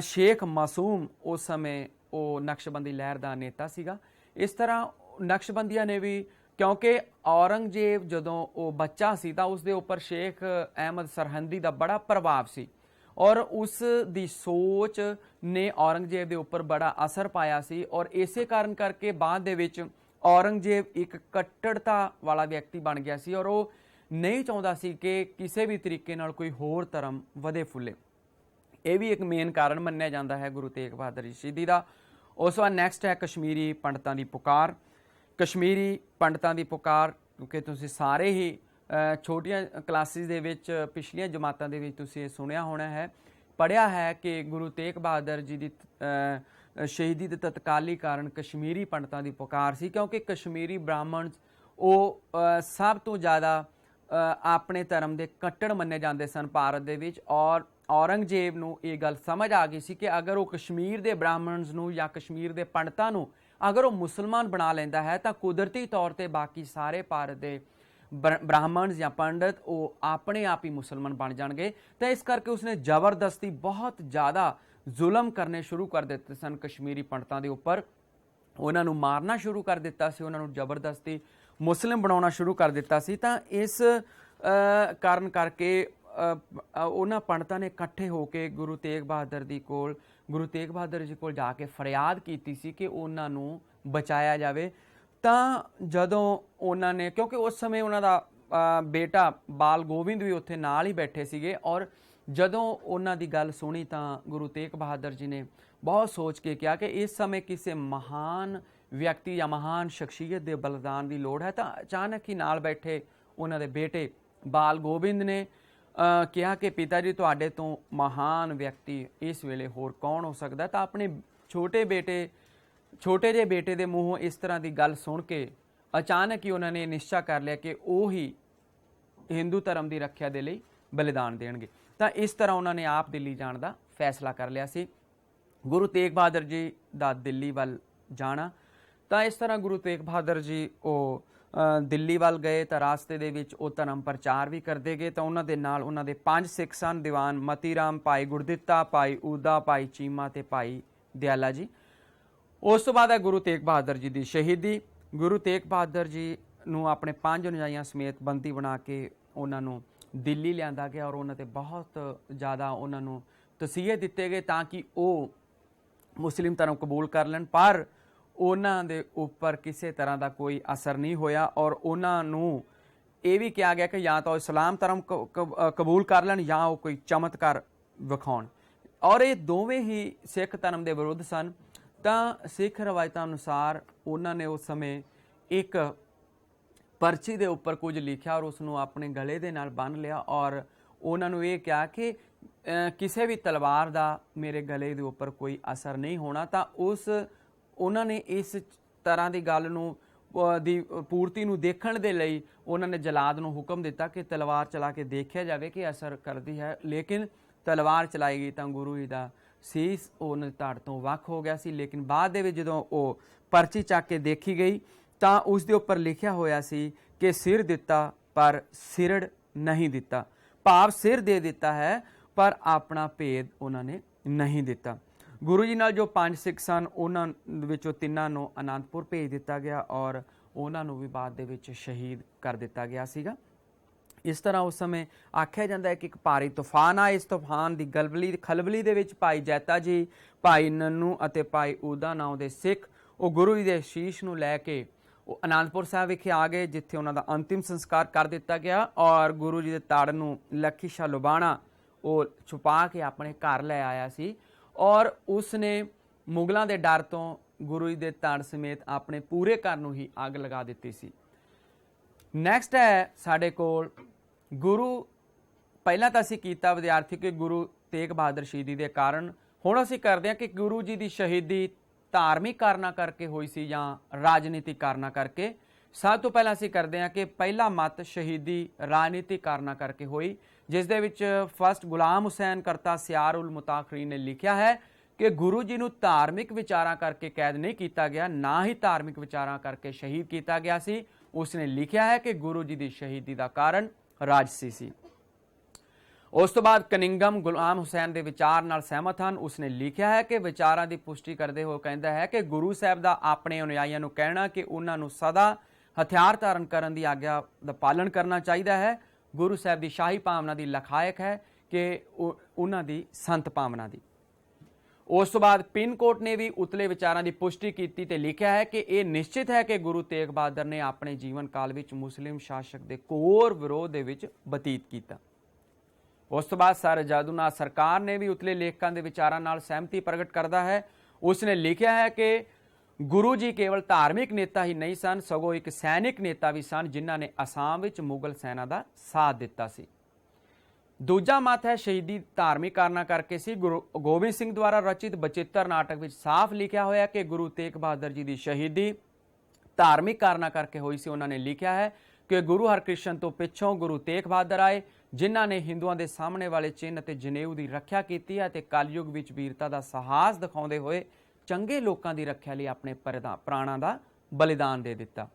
ਸ਼ੇਖ ਮਾਸੂਮ ਉਸ ਸਮੇਂ ਉਹ ਨਕਸ਼ਬੰਦੀ ਲਹਿਰ ਦਾ ਨੇਤਾ ਸੀਗਾ। ਇਸ ਤਰ੍ਹਾਂ ਨਕਸ਼ਬੰਦੀਆਂ ਨੇ ਵੀ, ਕਿਉਂਕਿ ਔਰੰਗਜ਼ੇਬ ਜਦੋਂ ਉਹ ਬੱਚਾ ਸੀ ਤਾਂ ਉਸ ਦੇ ਉੱਪਰ ਸ਼ੇਖ ਅਹਿਮਦ ਸਰਹੰਦੀ ਦਾ ਬੜਾ ਪ੍ਰਭਾਵ ਸੀ ਔਰ ਉਸ ਦੀ ਸੋਚ ਨੇ ਔਰੰਗਜ਼ੇਬ ਦੇ ਉੱਪਰ ਬੜਾ ਅਸਰ ਪਾਇਆ ਸੀ ਔਰ ਇਸੇ ਕਾਰਨ ਕਰਕੇ ਬਾਅਦ ਦੇ ਵਿੱਚ ਔਰੰਗਜ਼ੇਬ ਇੱਕ ਕੱਟੜਤਾ ਵਾਲਾ ਵਿਅਕਤੀ ਬਣ ਗਿਆ ਸੀ ਔਰ ਉਹ ਨਹੀਂ ਚਾਹੁੰਦਾ ਸੀ ਕਿ ਕਿਸੇ ਵੀ ਤਰੀਕੇ ਨਾਲ ਕੋਈ ਹੋਰ ਧਰਮ ਵਧੇ ਫੁੱਲੇ। ਇਹ ਵੀ ਇੱਕ ਮੇਨ ਕਾਰਨ ਮੰਨਿਆ ਜਾਂਦਾ ਹੈ ਗੁਰੂ ਤੇਗ ਬਹਾਦਰ ਜੀ ਸ਼ਹੀਦੀ ਦਾ। ਉਸ ਤੋਂ ਬਾਅਦ ਨੈਕਸਟ ਹੈ ਕਸ਼ਮੀਰੀ ਪੰਡਤਾਂ ਦੀ ਪੁਕਾਰ। ਕਸ਼ਮੀਰੀ ਪੰਡਤਾਂ ਦੀ ਪੁਕਾਰ, ਕਿਉਂਕਿ ਤੁਸੀਂ ਸਾਰੇ ਹੀ ਛੋਟੀਆਂ ਕਲਾਸਿਸ ਦੇ ਵਿੱਚ ਪਿਛਲੀਆਂ ਜਮਾਤਾਂ ਦੇ ਵਿੱਚ ਤੁਸੀਂ ਇਹ ਸੁਣਿਆ ਹੋਣਾ ਹੈ, ਪੜ੍ਹਿਆ ਹੈ ਕਿ ਗੁਰੂ ਤੇਗ ਬਹਾਦਰ ਜੀ ਦੀ ਸ਼ਹੀਦੀ ਦੇ ਤਤਕਾਲੀ ਕਾਰਨ ਕਸ਼ਮੀਰੀ ਪੰਡਤਾਂ ਦੀ ਪੁਕਾਰ ਸੀ, ਕਿਉਂਕਿ ਕਸ਼ਮੀਰੀ ਬ੍ਰਾਹਮਣ ਉਹ ਸਭ ਤੋਂ ਜ਼ਿਆਦਾ ਆਪਣੇ ਧਰਮ ਦੇ ਕੱਟੜ ਮੰਨੇ ਜਾਂਦੇ ਸਨ ਭਾਰਤ ਦੇ ਵਿੱਚ ਔਰ ਔਰੰਗਜ਼ੇਬ ਨੂੰ ਇਹ ਗੱਲ ਸਮਝ ਆ ਗਈ ਸੀ ਕਿ ਅਗਰ ਉਹ ਕਸ਼ਮੀਰ ਦੇ ਬ੍ਰਾਹਮਣਸ ਨੂੰ ਜਾਂ ਕਸ਼ਮੀਰ ਦੇ ਪੰਡਤਾਂ ਨੂੰ ਅਗਰ ਉਹ ਮੁਸਲਮਾਨ ਬਣਾ ਲੈਂਦਾ ਹੈ ਤਾਂ ਕੁਦਰਤੀ ਤੌਰ 'ਤੇ ਬਾਕੀ ਸਾਰੇ ਭਾਰਤ ਦੇ ਬ੍ਰਾਹਮਣ ਜਾਂ ਪੰਡਤ ਉਹ ਆਪਣੇ ਆਪ ਹੀ ਮੁਸਲਮਾਨ ਬਣ ਜਾਣਗੇ। ਤਾਂ ਇਸ ਕਰਕੇ ਉਸਨੇ ਜ਼ਬਰਦਸਤੀ ਬਹੁਤ ਜ਼ਿਆਦਾ ਜ਼ੁਲਮ ਕਰਨੇ ਸ਼ੁਰੂ ਕਰ ਦਿੱਤੇ ਸਨ ਕਸ਼ਮੀਰੀ ਪੰਡਤਾਂ ਦੇ ਉੱਪਰ ਉਹਨਾਂ ਨੂੰ ਮਾਰਨਾ ਸ਼ੁਰੂ ਕਰ ਦਿੱਤਾ ਸੀ, ਉਹਨਾਂ ਨੂੰ ਜ਼ਬਰਦਸਤੀ ਮੁਸਲਿਮ ਬਣਾਉਣਾ ਸ਼ੁਰੂ ਕਰ ਦਿੱਤਾ ਸੀ। ਤਾਂ ਇਸ ਕਾਰਨ ਕਰਕੇ ਉਹਨਾਂ ਪੰਡਤਾਂ ਨੇ ਇਕੱਠੇ ਹੋ ਕੇ ਗੁਰੂ ਤੇਗ ਬਹਾਦਰ ਜੀ ਕੋਲ ਜਾ ਕੇ ਫਰਿਆਦ ਕੀਤੀ ਸੀ ਕਿ ਉਹਨਾਂ ਨੂੰ ਬਚਾਇਆ ਜਾਵੇ। ਤਾਂ ਜਦੋਂ ਉਹਨਾਂ ਨੇ, ਕਿਉਂਕਿ ਉਸ ਸਮੇਂ ਉਹਨਾਂ ਦਾ ਬੇਟਾ ਬਾਲ ਗੋਬਿੰਦ ਵੀ ਉੱਥੇ ਨਾਲ ਹੀ ਬੈਠੇ ਸੀਗੇ, ਔਰ ਜਦੋਂ ਉਹਨਾਂ ਦੀ ਗੱਲ ਸੁਣੀ ਤਾਂ ਗੁਰੂ ਤੇਗ ਬਹਾਦਰ ਜੀ ਨੇ ਬਹੁਤ ਸੋਚ ਕੇ ਕਿਹਾ ਕਿ ਇਸ ਸਮੇਂ ਕਿਸੇ ਮਹਾਨ ਵਿਅਕਤੀ ਜਾਂ ਮਹਾਨ ਸ਼ਖਸੀਅਤ ਦੇ ਬਲਿਦਾਨ ਦੀ ਲੋੜ ਹੈ। ਤਾਂ ਅਚਾਨਕ ਹੀ ਨਾਲ ਬੈਠੇ ਉਹਨਾਂ ਦੇ ਬੇਟੇ ਬਾਲ ਗੋਬਿੰਦ ਨੇ ਕਿਹਾ ਕਿ ਪਿਤਾ ਜੀ, ਤੁਹਾਡੇ ਤੋਂ ਮਹਾਨ ਵਿਅਕਤੀ ਇਸ ਵੇਲੇ ਹੋਰ ਕੌਣ ਹੋ ਸਕਦਾ। ਤਾਂ ਆਪਣੇ ਛੋਟੇ ਜਿਹੇ ਬੇਟੇ ਦੇ ਮੂੰਹੋਂ ਇਸ ਤਰ੍ਹਾਂ ਦੀ ਗੱਲ ਸੁਣ ਕੇ ਅਚਾਨਕ ਹੀ ਉਹਨਾਂ ਨੇ ਨਿਸ਼ਚਾ ਕਰ ਲਿਆ ਕਿ ਉਹ ਹੀ ਹਿੰਦੂ ਧਰਮ ਦੀ ਰੱਖਿਆ ਦੇ ਲਈ ਬਲਿਦਾਨ ਦੇਣਗੇ। ਤਾਂ ਇਸ ਤਰ੍ਹਾਂ ਉਹਨਾਂ ਨੇ ਆਪ ਦਿੱਲੀ ਜਾਣ ਦਾ ਫੈਸਲਾ ਕਰ ਲਿਆ ਸੀ, ਗੁਰੂ ਤੇਗ ਬਹਾਦਰ ਜੀ ਦਾ ਦਿੱਲੀ ਵੱਲ ਜਾਣਾ। ਤਾਂ ਇਸ ਤਰ੍ਹਾਂ ਗੁਰੂ ਤੇਗ ਬਹਾਦਰ ਜੀ ਉਹ ਦਿੱਲੀ ਵੱਲ ਗਏ ਤਾਂ ਰਾਸਤੇ ਦੇ ਵਿੱਚ ਉਹ ਧਰਮ ਪ੍ਰਚਾਰ ਵੀ ਕਰਦੇ ਗਏ। ਤਾਂ ਉਹਨਾਂ ਦੇ ਨਾਲ ਉਹਨਾਂ ਦੇ 5 ਸਿੱਖ ਸਨ, ਦੀਵਾਨ ਮਤੀ ਰਾਮ, ਭਾਈ ਗੁਰਦਿੱਤਾ, ਭਾਈ ਊਦਾ, ਭਾਈ ਚੀਮਾ ਤੇ ਭਾਈ ਦਿਆਲਾ ਜੀ। ਉਸ ਤੋਂ ਬਾਅਦ ਹੈ ਗੁਰੂ ਤੇਗ ਬਹਾਦਰ ਜੀ ਦੀ ਸ਼ਹੀਦੀ। ਗੁਰੂ ਤੇਗ ਬਹਾਦਰ ਜੀ ਨੂੰ ਆਪਣੇ 5 ਅਨੁਯਾਈਆਂ ਸਮੇਤ ਬੰਦੀ ਬਣਾ ਕੇ ਉਹਨਾਂ ਨੂੰ ਦਿੱਲੀ ਲਿਆਂਦਾ ਗਿਆ, ਔਰ ਉਹਨਾਂ ਤੇ ਬਹੁਤ ਜ਼ਿਆਦਾ ਉਹਨਾਂ ਨੂੰ ਤਸੀਹੇ ਦਿੱਤੇ ਗਏ ਤਾਂ ਕਿ ਉਹ ਮੁਸਲਿਮ ਧਰਮ ਕਬੂਲ ਕਰ ਲੈਣ, ਪਰ ਉਹਨਾਂ ਦੇ ਉੱਪਰ ਕਿਸੇ ਤਰ੍ਹਾਂ ਦਾ ਕੋਈ ਅਸਰ ਨਹੀਂ ਹੋਇਆ। ਔਰ ਉਹਨਾਂ ਨੂੰ ਇਹ ਵੀ ਕਿਹਾ ਗਿਆ ਕਿ ਜਾਂ ਤਾਂ ਉਹ ਇਸਲਾਮ ਧਰਮ ਕਬੂਲ ਕਰ ਲੈਣ ਜਾਂ ਉਹ ਕੋਈ ਚਮਤਕਾਰ ਵਿਖਾਉਣ, ਔਰ ਇਹ ਦੋਵੇਂ ਹੀ ਸਿੱਖ ਧਰਮ ਦੇ ਵਿਰੁੱਧ ਸਨ। ਤਾਂ ਸਿੱਖ ਰਵਾਇਤਾਂ ਅਨੁਸਾਰ ਉਹਨਾਂ ਨੇ ਉਸ ਸਮੇਂ ਇੱਕ ਪਰਚੀ ਦੇ ਉੱਪਰ ਕੁਝ ਲਿਖਿਆ ਔਰ ਉਸ ਨੂੰ ਆਪਣੇ ਗਲੇ ਦੇ ਨਾਲ ਬੰਨ੍ਹ ਲਿਆ, ਔਰ ਉਹਨਾਂ ਨੂੰ ਇਹ ਕਿਹਾ ਕਿ ਕਿਸੇ ਵੀ ਤਲਵਾਰ ਦਾ ਮੇਰੇ ਗਲੇ ਦੇ ਉੱਪਰ ਕੋਈ ਅਸਰ ਨਹੀਂ ਹੋਣਾ। ਤਾਂ ਉਹਨਾਂ ਨੇ ਇਸ ਤਰ੍ਹਾਂ ਦੀ ਗੱਲ ਨੂੰ ਦੀ ਪੂਰਤੀ ਨੂੰ ਦੇਖਣ ਦੇ ਲਈ ਉਹਨਾਂ ਨੇ ਜਲਾਦ ਨੂੰ ਹੁਕਮ ਦਿੱਤਾ ਕਿ ਤਲਵਾਰ ਚਲਾ ਕੇ ਦੇਖਿਆ ਜਾਵੇ ਕਿ ਅਸਰ ਕਰਦੀ ਹੈ। ਲੇਕਿਨ ਤਲਵਾਰ ਚਲਾਈ ਗਈ ਤਾਂ ਗੁਰੂ ਜੀ ਦਾ ਸੀਸ ਉਹਨਾਂ ਦੀ ਧੜ ਤੋਂ ਵੱਖ ਹੋ ਗਿਆ ਸੀ। ਲੇਕਿਨ ਬਾਅਦ ਦੇ ਵਿੱਚ ਜਦੋਂ ਉਹ ਪਰਚੀ ਚੱਕ ਕੇ ਦੇਖੀ ਗਈ ਤਾਂ ਉਸ ਦੇ ਉੱਪਰ ਲਿਖਿਆ ਹੋਇਆ ਸੀ ਕਿ ਸਿਰ ਦਿੱਤਾ ਪਰ ਸਿਰੜ ਨਹੀਂ ਦਿੱਤਾ, ਭਾਵ ਸਿਰ ਦੇ ਦਿੱਤਾ ਹੈ ਪਰ ਆਪਣਾ ਭੇਦ ਉਹਨਾਂ ਨੇ ਨਹੀਂ ਦਿੱਤਾ। ਗੁਰੂ ਜੀ ਨਾਲ ਜੋ 5 ਸਿੱਖ ਸਨ ਉਹਨਾਂ ਵਿੱਚੋਂ 3 ਨੂੰ ਅਨੰਦਪੁਰ ਭੇਜ ਦਿੱਤਾ ਗਿਆ ਔਰ ਉਹਨਾਂ ਨੂੰ ਵੀ ਬਾਅਦ ਦੇ ਵਿੱਚ ਸ਼ਹੀਦ ਕਰ ਦਿੱਤਾ ਗਿਆ ਸੀਗਾ। ਇਸ ਤਰ੍ਹਾਂ ਉਸ ਸਮੇਂ ਆਖਿਆ ਜਾਂਦਾ ਹੈ ਕਿ ਇੱਕ ਭਾਰੀ ਤੂਫਾਨ ਆਇਆ। ਇਸ ਤੂਫਾਨ ਦੀ ਖਲਬਲੀ ਦੇ ਵਿੱਚ ਭਾਈ ਜੈਤਾ ਜੀ, ਭਾਈ ਨੰਨੂ ਅਤੇ ਭਾਈ ਊਦਾ ਨਾਮ ਦੇ ਸਿੱਖ ਉਹ ਗੁਰੂ ਜੀ ਦੇ ਸ਼ੀਸ਼ ਨੂੰ ਲੈ ਕੇ ਉਹ ਅਨੰਦਪੁਰ ਸਾਹਿਬ ਵਿਖੇ ਆ ਗਏ, ਜਿੱਥੇ ਉਹਨਾਂ ਦਾ ਅੰਤਿਮ ਸੰਸਕਾਰ ਕਰ ਦਿੱਤਾ ਗਿਆ। ਔਰ ਗੁਰੂ ਜੀ ਦੇ ਧੜ ਨੂੰ ਲੱਖੀ ਸ਼ਾਹ ਲੁਬਾਣਾ ਉਹ ਛੁਪਾ ਕੇ ਆਪਣੇ ਘਰ ਲੈ ਆਇਆ ਸੀ, ਔਰ ਉਸ ਨੇ ਮੁਗਲਾਂ ਦੇ ਡਰ ਤੋਂ ਗੁਰੂ ਜੀ ਦੇ ਧੜ ਸਮੇਤ ਆਪਣੇ ਪੂਰੇ ਘਰ ਨੂੰ ਹੀ ਅੱਗ ਲਗਾ ਦਿੱਤੀ ਸੀ। ਨੈਕਸਟ ਹੈ ਸਾਡੇ ਕੋਲ ਗੁਰੂ, ਪਹਿਲਾਂ ਤਾਂ ਅਸੀਂ ਕੀਤਾ ਵਿਦਿਆਰਥੀ ਕਿ ਗੁਰੂ ਤੇਗ ਬਹਾਦਰ ਸ਼ਹੀਦੀ ਦੇ ਕਾਰਨ। ਹੁਣ ਅਸੀਂ ਕਰਦੇ ਹਾਂ ਕਿ ਗੁਰੂ ਜੀ ਦੀ ਸ਼ਹੀਦੀ ਧਾਰਮਿਕ ਕਾਰਨਾਂ ਕਰਕੇ ਹੋਈ ਸੀ ਜਾਂ ਰਾਜਨੀਤਿਕ ਕਾਰਨਾਂ ਕਰਕੇ। ਸਭ ਤੋਂ ਪਹਿਲਾਂ ਅਸੀਂ ਕਰਦੇ ਹਾਂ ਕਿ ਪਹਿਲਾ ਮਤ ਸ਼ਹੀਦੀ ਰਾਜਨੀਤਿਕ ਕਾਰਨਾਂ ਕਰਕੇ ਹੋਈ, ਜਿਸ ਦੇ ਵਿੱਚ ਫਸਟ ਗੁਲਾਮ ਹੁਸੈਨ ਕਰਤਾ ਸਿਆਰ ਉਲ ਮੁਤਾਖਰੀਨ ਨੇ ਲਿਖਿਆ ਹੈ ਕਿ ਗੁਰੂ ਜੀ ਨੂੰ ਧਾਰਮਿਕ ਵਿਚਾਰਾਂ ਕਰਕੇ ਕੈਦ ਨਹੀਂ ਕੀਤਾ ਗਿਆ, ਨਾ ਹੀ ਧਾਰਮਿਕ ਵਿਚਾਰਾਂ ਕਰਕੇ ਸ਼ਹੀਦ ਕੀਤਾ ਗਿਆ ਸੀ। ਉਸਨੇ ਲਿਖਿਆ ਹੈ ਕਿ ਗੁਰੂ ਜੀ ਦੀ ਸ਼ਹੀਦੀ ਦਾ ਕਾਰਨ ਰਾਜਸੀ ਸੀ। ਉਸ ਤੋਂ ਬਾਅਦ ਕਨਿੰਗਮ ਗੁਲਾਮ ਹੁਸੈਨ ਦੇ ਵਿਚਾਰ ਨਾਲ ਸਹਿਮਤ ਹਨ। ਉਸਨੇ ਲਿਖਿਆ ਹੈ ਕਿ ਵਿਚਾਰਾਂ ਦੀ ਪੁਸ਼ਟੀ ਕਰਦੇ ਹੋਏ ਕਹਿੰਦਾ ਹੈ ਕਿ ਗੁਰੂ ਸਾਹਿਬ ਦਾ ਆਪਣੇ ਅਨੁਯਾਈਆਂ ਨੂੰ ਕਹਿਣਾ ਕਿ ਉਹਨਾਂ ਨੂੰ ਸਦਾ ਹਥਿਆਰ ਧਾਰਨ ਕਰਨ ਦੀ ਆਗਿਆ ਦਾ ਪਾਲਣ ਕਰਨਾ ਚਾਹੀਦਾ ਹੈ, ਗੁਰੂ ਸਾਹਿਬ ਦੀ ਸ਼ਾਹੀ ਭਾਵਨਾ ਦੀ ਲਖਾਇਕ ਹੈ ਕਿ ਉਹਨਾਂ ਦੀ ਸੰਤ ਭਾਵਨਾ ਦੀ। ਉਸ ਤੋਂ ਬਾਅਦ ਪਿਨਕੋਟ ਨੇ ਵੀ ਉਤਲੇ ਵਿਚਾਰਾਂ ਦੀ ਪੁਸ਼ਟੀ ਕੀਤੀ ਤੇ ਲਿਖਿਆ ਹੈ ਕਿ ਇਹ ਨਿਸ਼ਚਿਤ ਹੈ ਕਿ ਗੁਰੂ ਤੇਗ ਬਹਾਦਰ ਨੇ ਆਪਣੇ ਜੀਵਨ ਕਾਲ ਵਿੱਚ ਮੁਸਲਿਮ ਸ਼ਾਸਕ ਦੇ ਘੋਰ ਵਿਰੋਧ ਦੇ ਵਿੱਚ ਬਤੀਤ ਕੀਤਾ। ਉਸ ਤੋਂ ਬਾਅਦ ਸਰ ਜਾਦੂਨਾਥ ਸਰਕਾਰ ਨੇ ਵੀ ਉਤਲੇ ਲੇਖਕਾਂ ਦੇ ਵਿਚਾਰਾਂ ਨਾਲ ਸਹਿਮਤੀ ਪ੍ਰਗਟ ਕਰਦਾ ਹੈ। ਉਸਨੇ ਲਿਖਿਆ ਹੈ ਕਿ ਗੁਰੂ ਜੀ ਕੇਵਲ ਧਾਰਮਿਕ ਨੇਤਾ ਹੀ ਨਹੀਂ ਸਨ, ਸਗੋਂ ਇੱਕ ਸੈਨਿਕ ਨੇਤਾ ਵੀ ਸਨ, ਜਿਨ੍ਹਾਂ ਨੇ ਅਸਾਮ ਵਿੱਚ ਮੁਗਲ ਸੈਨਾ ਦਾ ਸਾਥ ਦਿੱਤਾ ਸੀ। ਦੂਜਾ ਮਤ ਹੈ ਸ਼ਹੀਦੀ ਧਾਰਮਿਕ ਕਾਰਨਾਂ ਕਰਕੇ ਸੀ। ਗੁਰੂ ਗੋਬਿੰਦ ਸਿੰਘ ਦੁਆਰਾ ਰਚਿਤ ਬਚਿੱਤਰ ਨਾਟਕ ਵਿੱਚ ਸਾਫ਼ ਲਿਖਿਆ ਹੋਇਆ ਕਿ ਗੁਰੂ ਤੇਗ ਬਹਾਦਰ ਜੀ ਦੀ ਸ਼ਹੀਦੀ ਧਾਰਮਿਕ ਕਾਰਨਾਂ ਕਰਕੇ ਹੋਈ ਸੀ। ਉਹਨਾਂ ਨੇ ਲਿਖਿਆ ਹੈ ਕਿ ਗੁਰੂ ਹਰਕ੍ਰਿਸ਼ਨ ਤੋਂ ਪਿੱਛੋਂ ਗੁਰੂ ਤੇਗ ਬਹਾਦਰ ਆਏ, ਜਿਨ੍ਹਾਂ ਨੇ ਹਿੰਦੂਆਂ ਦੇ ਸਾਹਮਣੇ ਵਾਲੇ ਚਿੰਨ੍ਹ ਅਤੇ ਜਨੇਊ ਦੀ ਰੱਖਿਆ ਕੀਤੀ ਹੈ ਅਤੇ ਕਲਯੁਗ ਵਿੱਚ ਵੀਰਤਾ ਦਾ ਸਾਹਸ ਦਿਖਾਉਂਦੇ ਹੋਏ ਚੰਗੇ ਲੋਕਾਂ ਦੀ ਰੱਖਿਆ ਲਈ ਆਪਣੇ ਪ੍ਰਾਣਾਂ ਦਾ ਬਲੀਦਾਨ ਦੇ ਦਿੱਤਾ।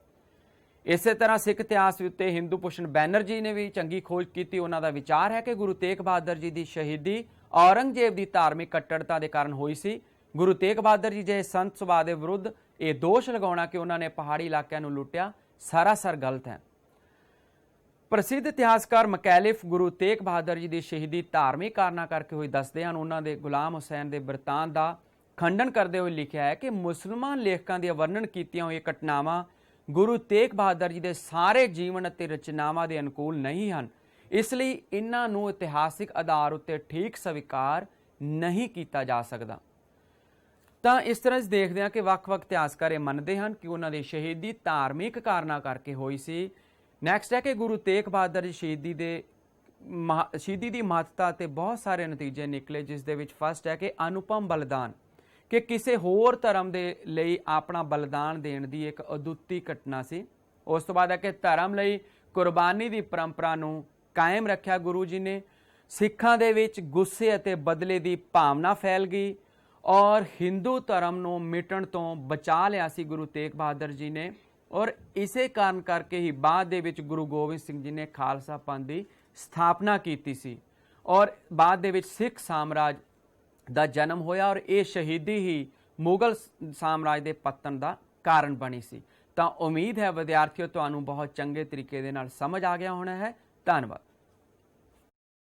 ਇਸੇ ਤਰ੍ਹਾਂ ਸਿੱਖ ਇਤਿਹਾਸ ਉੱਤੇ ਹਿੰਦੂ ਭੂਸ਼ਣ ਬੈਨਰਜੀ ਨੇ ਵੀ ਚੰਗੀ ਖੋਜ ਕੀਤੀ। ਉਹਨਾਂ ਦਾ ਵਿਚਾਰ ਹੈ ਕਿ ਗੁਰੂ ਤੇਗ ਬਹਾਦਰ ਜੀ ਦੀ ਸ਼ਹੀਦੀ ਔਰੰਗਜ਼ੇਬ ਦੀ ਧਾਰਮਿਕ ਕੱਟੜਤਾ ਦੇ ਕਾਰਨ ਹੋਈ ਸੀ। ਗੁਰੂ ਤੇਗ ਬਹਾਦਰ ਜੀ ਜਿਹੇ ਸੰਤ ਸੁਭਾਅ ਦੇ ਵਿਰੁੱਧ ਇਹ ਦੋਸ਼ ਲਗਾਉਣਾ ਕਿ ਉਹਨਾਂ ਨੇ ਪਹਾੜੀ ਇਲਾਕਿਆਂ ਨੂੰ ਲੁੱਟਿਆ ਸਰਾਸਰ ਗਲਤ ਹੈ। ਪ੍ਰਸਿੱਧ ਇਤਿਹਾਸਕਾਰ ਮਕੈਲਿਫ ਗੁਰੂ ਤੇਗ ਬਹਾਦਰ ਜੀ ਦੀ ਸ਼ਹੀਦੀ ਧਾਰਮਿਕ ਕਾਰਨਾਂ ਕਰਕੇ ਹੋਈ ਦੱਸਦੇ ਹਨ। ਉਹਨਾਂ ਦੇ ਗੁਲਾਮ ਹੁਸੈਨ ਦੇ ਬਿਰਤਾਂਤ ਦਾ ਖੰਡਨ ਕਰਦੇ ਹੋਏ ਲਿਖਿਆ ਹੈ ਕਿ ਮੁਸਲਮਾਨ ਲੇਖਕਾਂ ਦੀਆਂ ਵਰਣਨ ਕੀਤੀਆਂ ਹੋਈਆਂ ਘਟਨਾਵਾਂ ਗੁਰੂ ਤੇਗ ਬਹਾਦਰ ਜੀ ਦੇ ਸਾਰੇ ਜੀਵਨ ਅਤੇ ਰਚਨਾਵਾਂ ਦੇ ਅਨੁਕੂਲ ਨਹੀਂ ਹਨ, ਇਸ ਲਈ ਇਹਨਾਂ ਨੂੰ ਇਤਿਹਾਸਿਕ ਆਧਾਰ ਉੱਤੇ ਠੀਕ ਸਵੀਕਾਰ ਨਹੀਂ ਕੀਤਾ ਜਾ ਸਕਦਾ। ਤਾਂ ਇਸ ਤਰ੍ਹਾਂ ਦੇਖਦੇ ਹਾਂ ਕਿ ਵੱਖ-ਵੱਖ ਇਤਿਹਾਸਕਾਰ ਇਹ ਮੰਨਦੇ ਹਨ ਕਿ ਉਹਨਾਂ ਦੀ ਸ਼ਹੀਦੀ ਧਾਰਮਿਕ ਕਾਰਨਾਂ ਕਰਕੇ ਹੋਈ ਸੀ। ਨੈਕਸਟ ਹੈ ਕਿ ਗੁਰੂ ਤੇਗ ਬਹਾਦਰ ਦੀ ਸ਼ਹੀਦੀ ਦੀ ਮਹੱਤਤਾ ਤੇ ਬਹੁਤ ਸਾਰੇ ਨਤੀਜੇ ਨਿਕਲੇ, ਜਿਸ ਦੇ ਵਿੱਚ ਫਸਟ ਹੈ ਕਿ ਅਨੁਪਮ ਬਲਿਦਾਨ, ਕਿ ਕਿਸੇ ਹੋਰ ਧਰਮ ਦੇ ਲਈ ਆਪਣਾ ਬਲਿਦਾਨ ਦੇਣ ਦੀ ਇੱਕ ਅਦੁੱਤੀ ਘਟਨਾ ਸੀ। ਉਸ ਤੋਂ ਬਾਅਦ ਹੈ ਕਿ ਧਰਮ ਲਈ ਕੁਰਬਾਨੀ ਦੀ ਪਰੰਪਰਾ ਨੂੰ ਕਾਇਮ ਰੱਖਿਆ ਗੁਰੂ ਜੀ ਨੇ। ਸਿੱਖਾਂ ਦੇ ਵਿੱਚ ਗੁੱਸੇ ਅਤੇ ਬਦਲੇ ਦੀ ਭਾਵਨਾ ਫੈਲ ਗਈ ਔਰ ਹਿੰਦੂ ਧਰਮ ਨੂੰ ਮਿਟਣ ਤੋਂ ਬਚਾ ਲਿਆ ਸੀ ਗੁਰੂ ਤੇਗ ਬਹਾਦਰ ਜੀ ਨੇ। ਔਰ ਇਸੇ ਕਾਰਨ ਕਰਕੇ ਹੀ ਬਾਅਦ ਦੇ ਵਿੱਚ ਗੁਰੂ ਗੋਬਿੰਦ ਸਿੰਘ ਜੀ ਨੇ ਖਾਲਸਾ ਪੰਥ ਦੀ ਸਥਾਪਨਾ ਕੀਤੀ ਸੀ ਔਰ ਬਾਅਦ ਦੇ ਵਿੱਚ ਸਿੱਖ ਸਾਮਰਾਜ ਦਾ ਜਨਮ ਹੋਇਆ ਔਰ ਇਹ ਸ਼ਹੀਦੀ ਹੀ ਮੁਗਲ ਸਾਮਰਾਜ ਦੇ ਪਤਨ ਦਾ ਕਾਰਨ ਬਣੀ ਸੀ। ਤਾਂ ਉਮੀਦ ਹੈ ਵਿਦਿਆਰਥੀਓ ਤੁਹਾਨੂੰ ਬਹੁਤ ਚੰਗੇ ਤਰੀਕੇ ਦੇ ਨਾਲ ਸਮਝ ਆ ਗਿਆ ਹੋਣਾ ਹੈ। ਧੰਨਵਾਦ।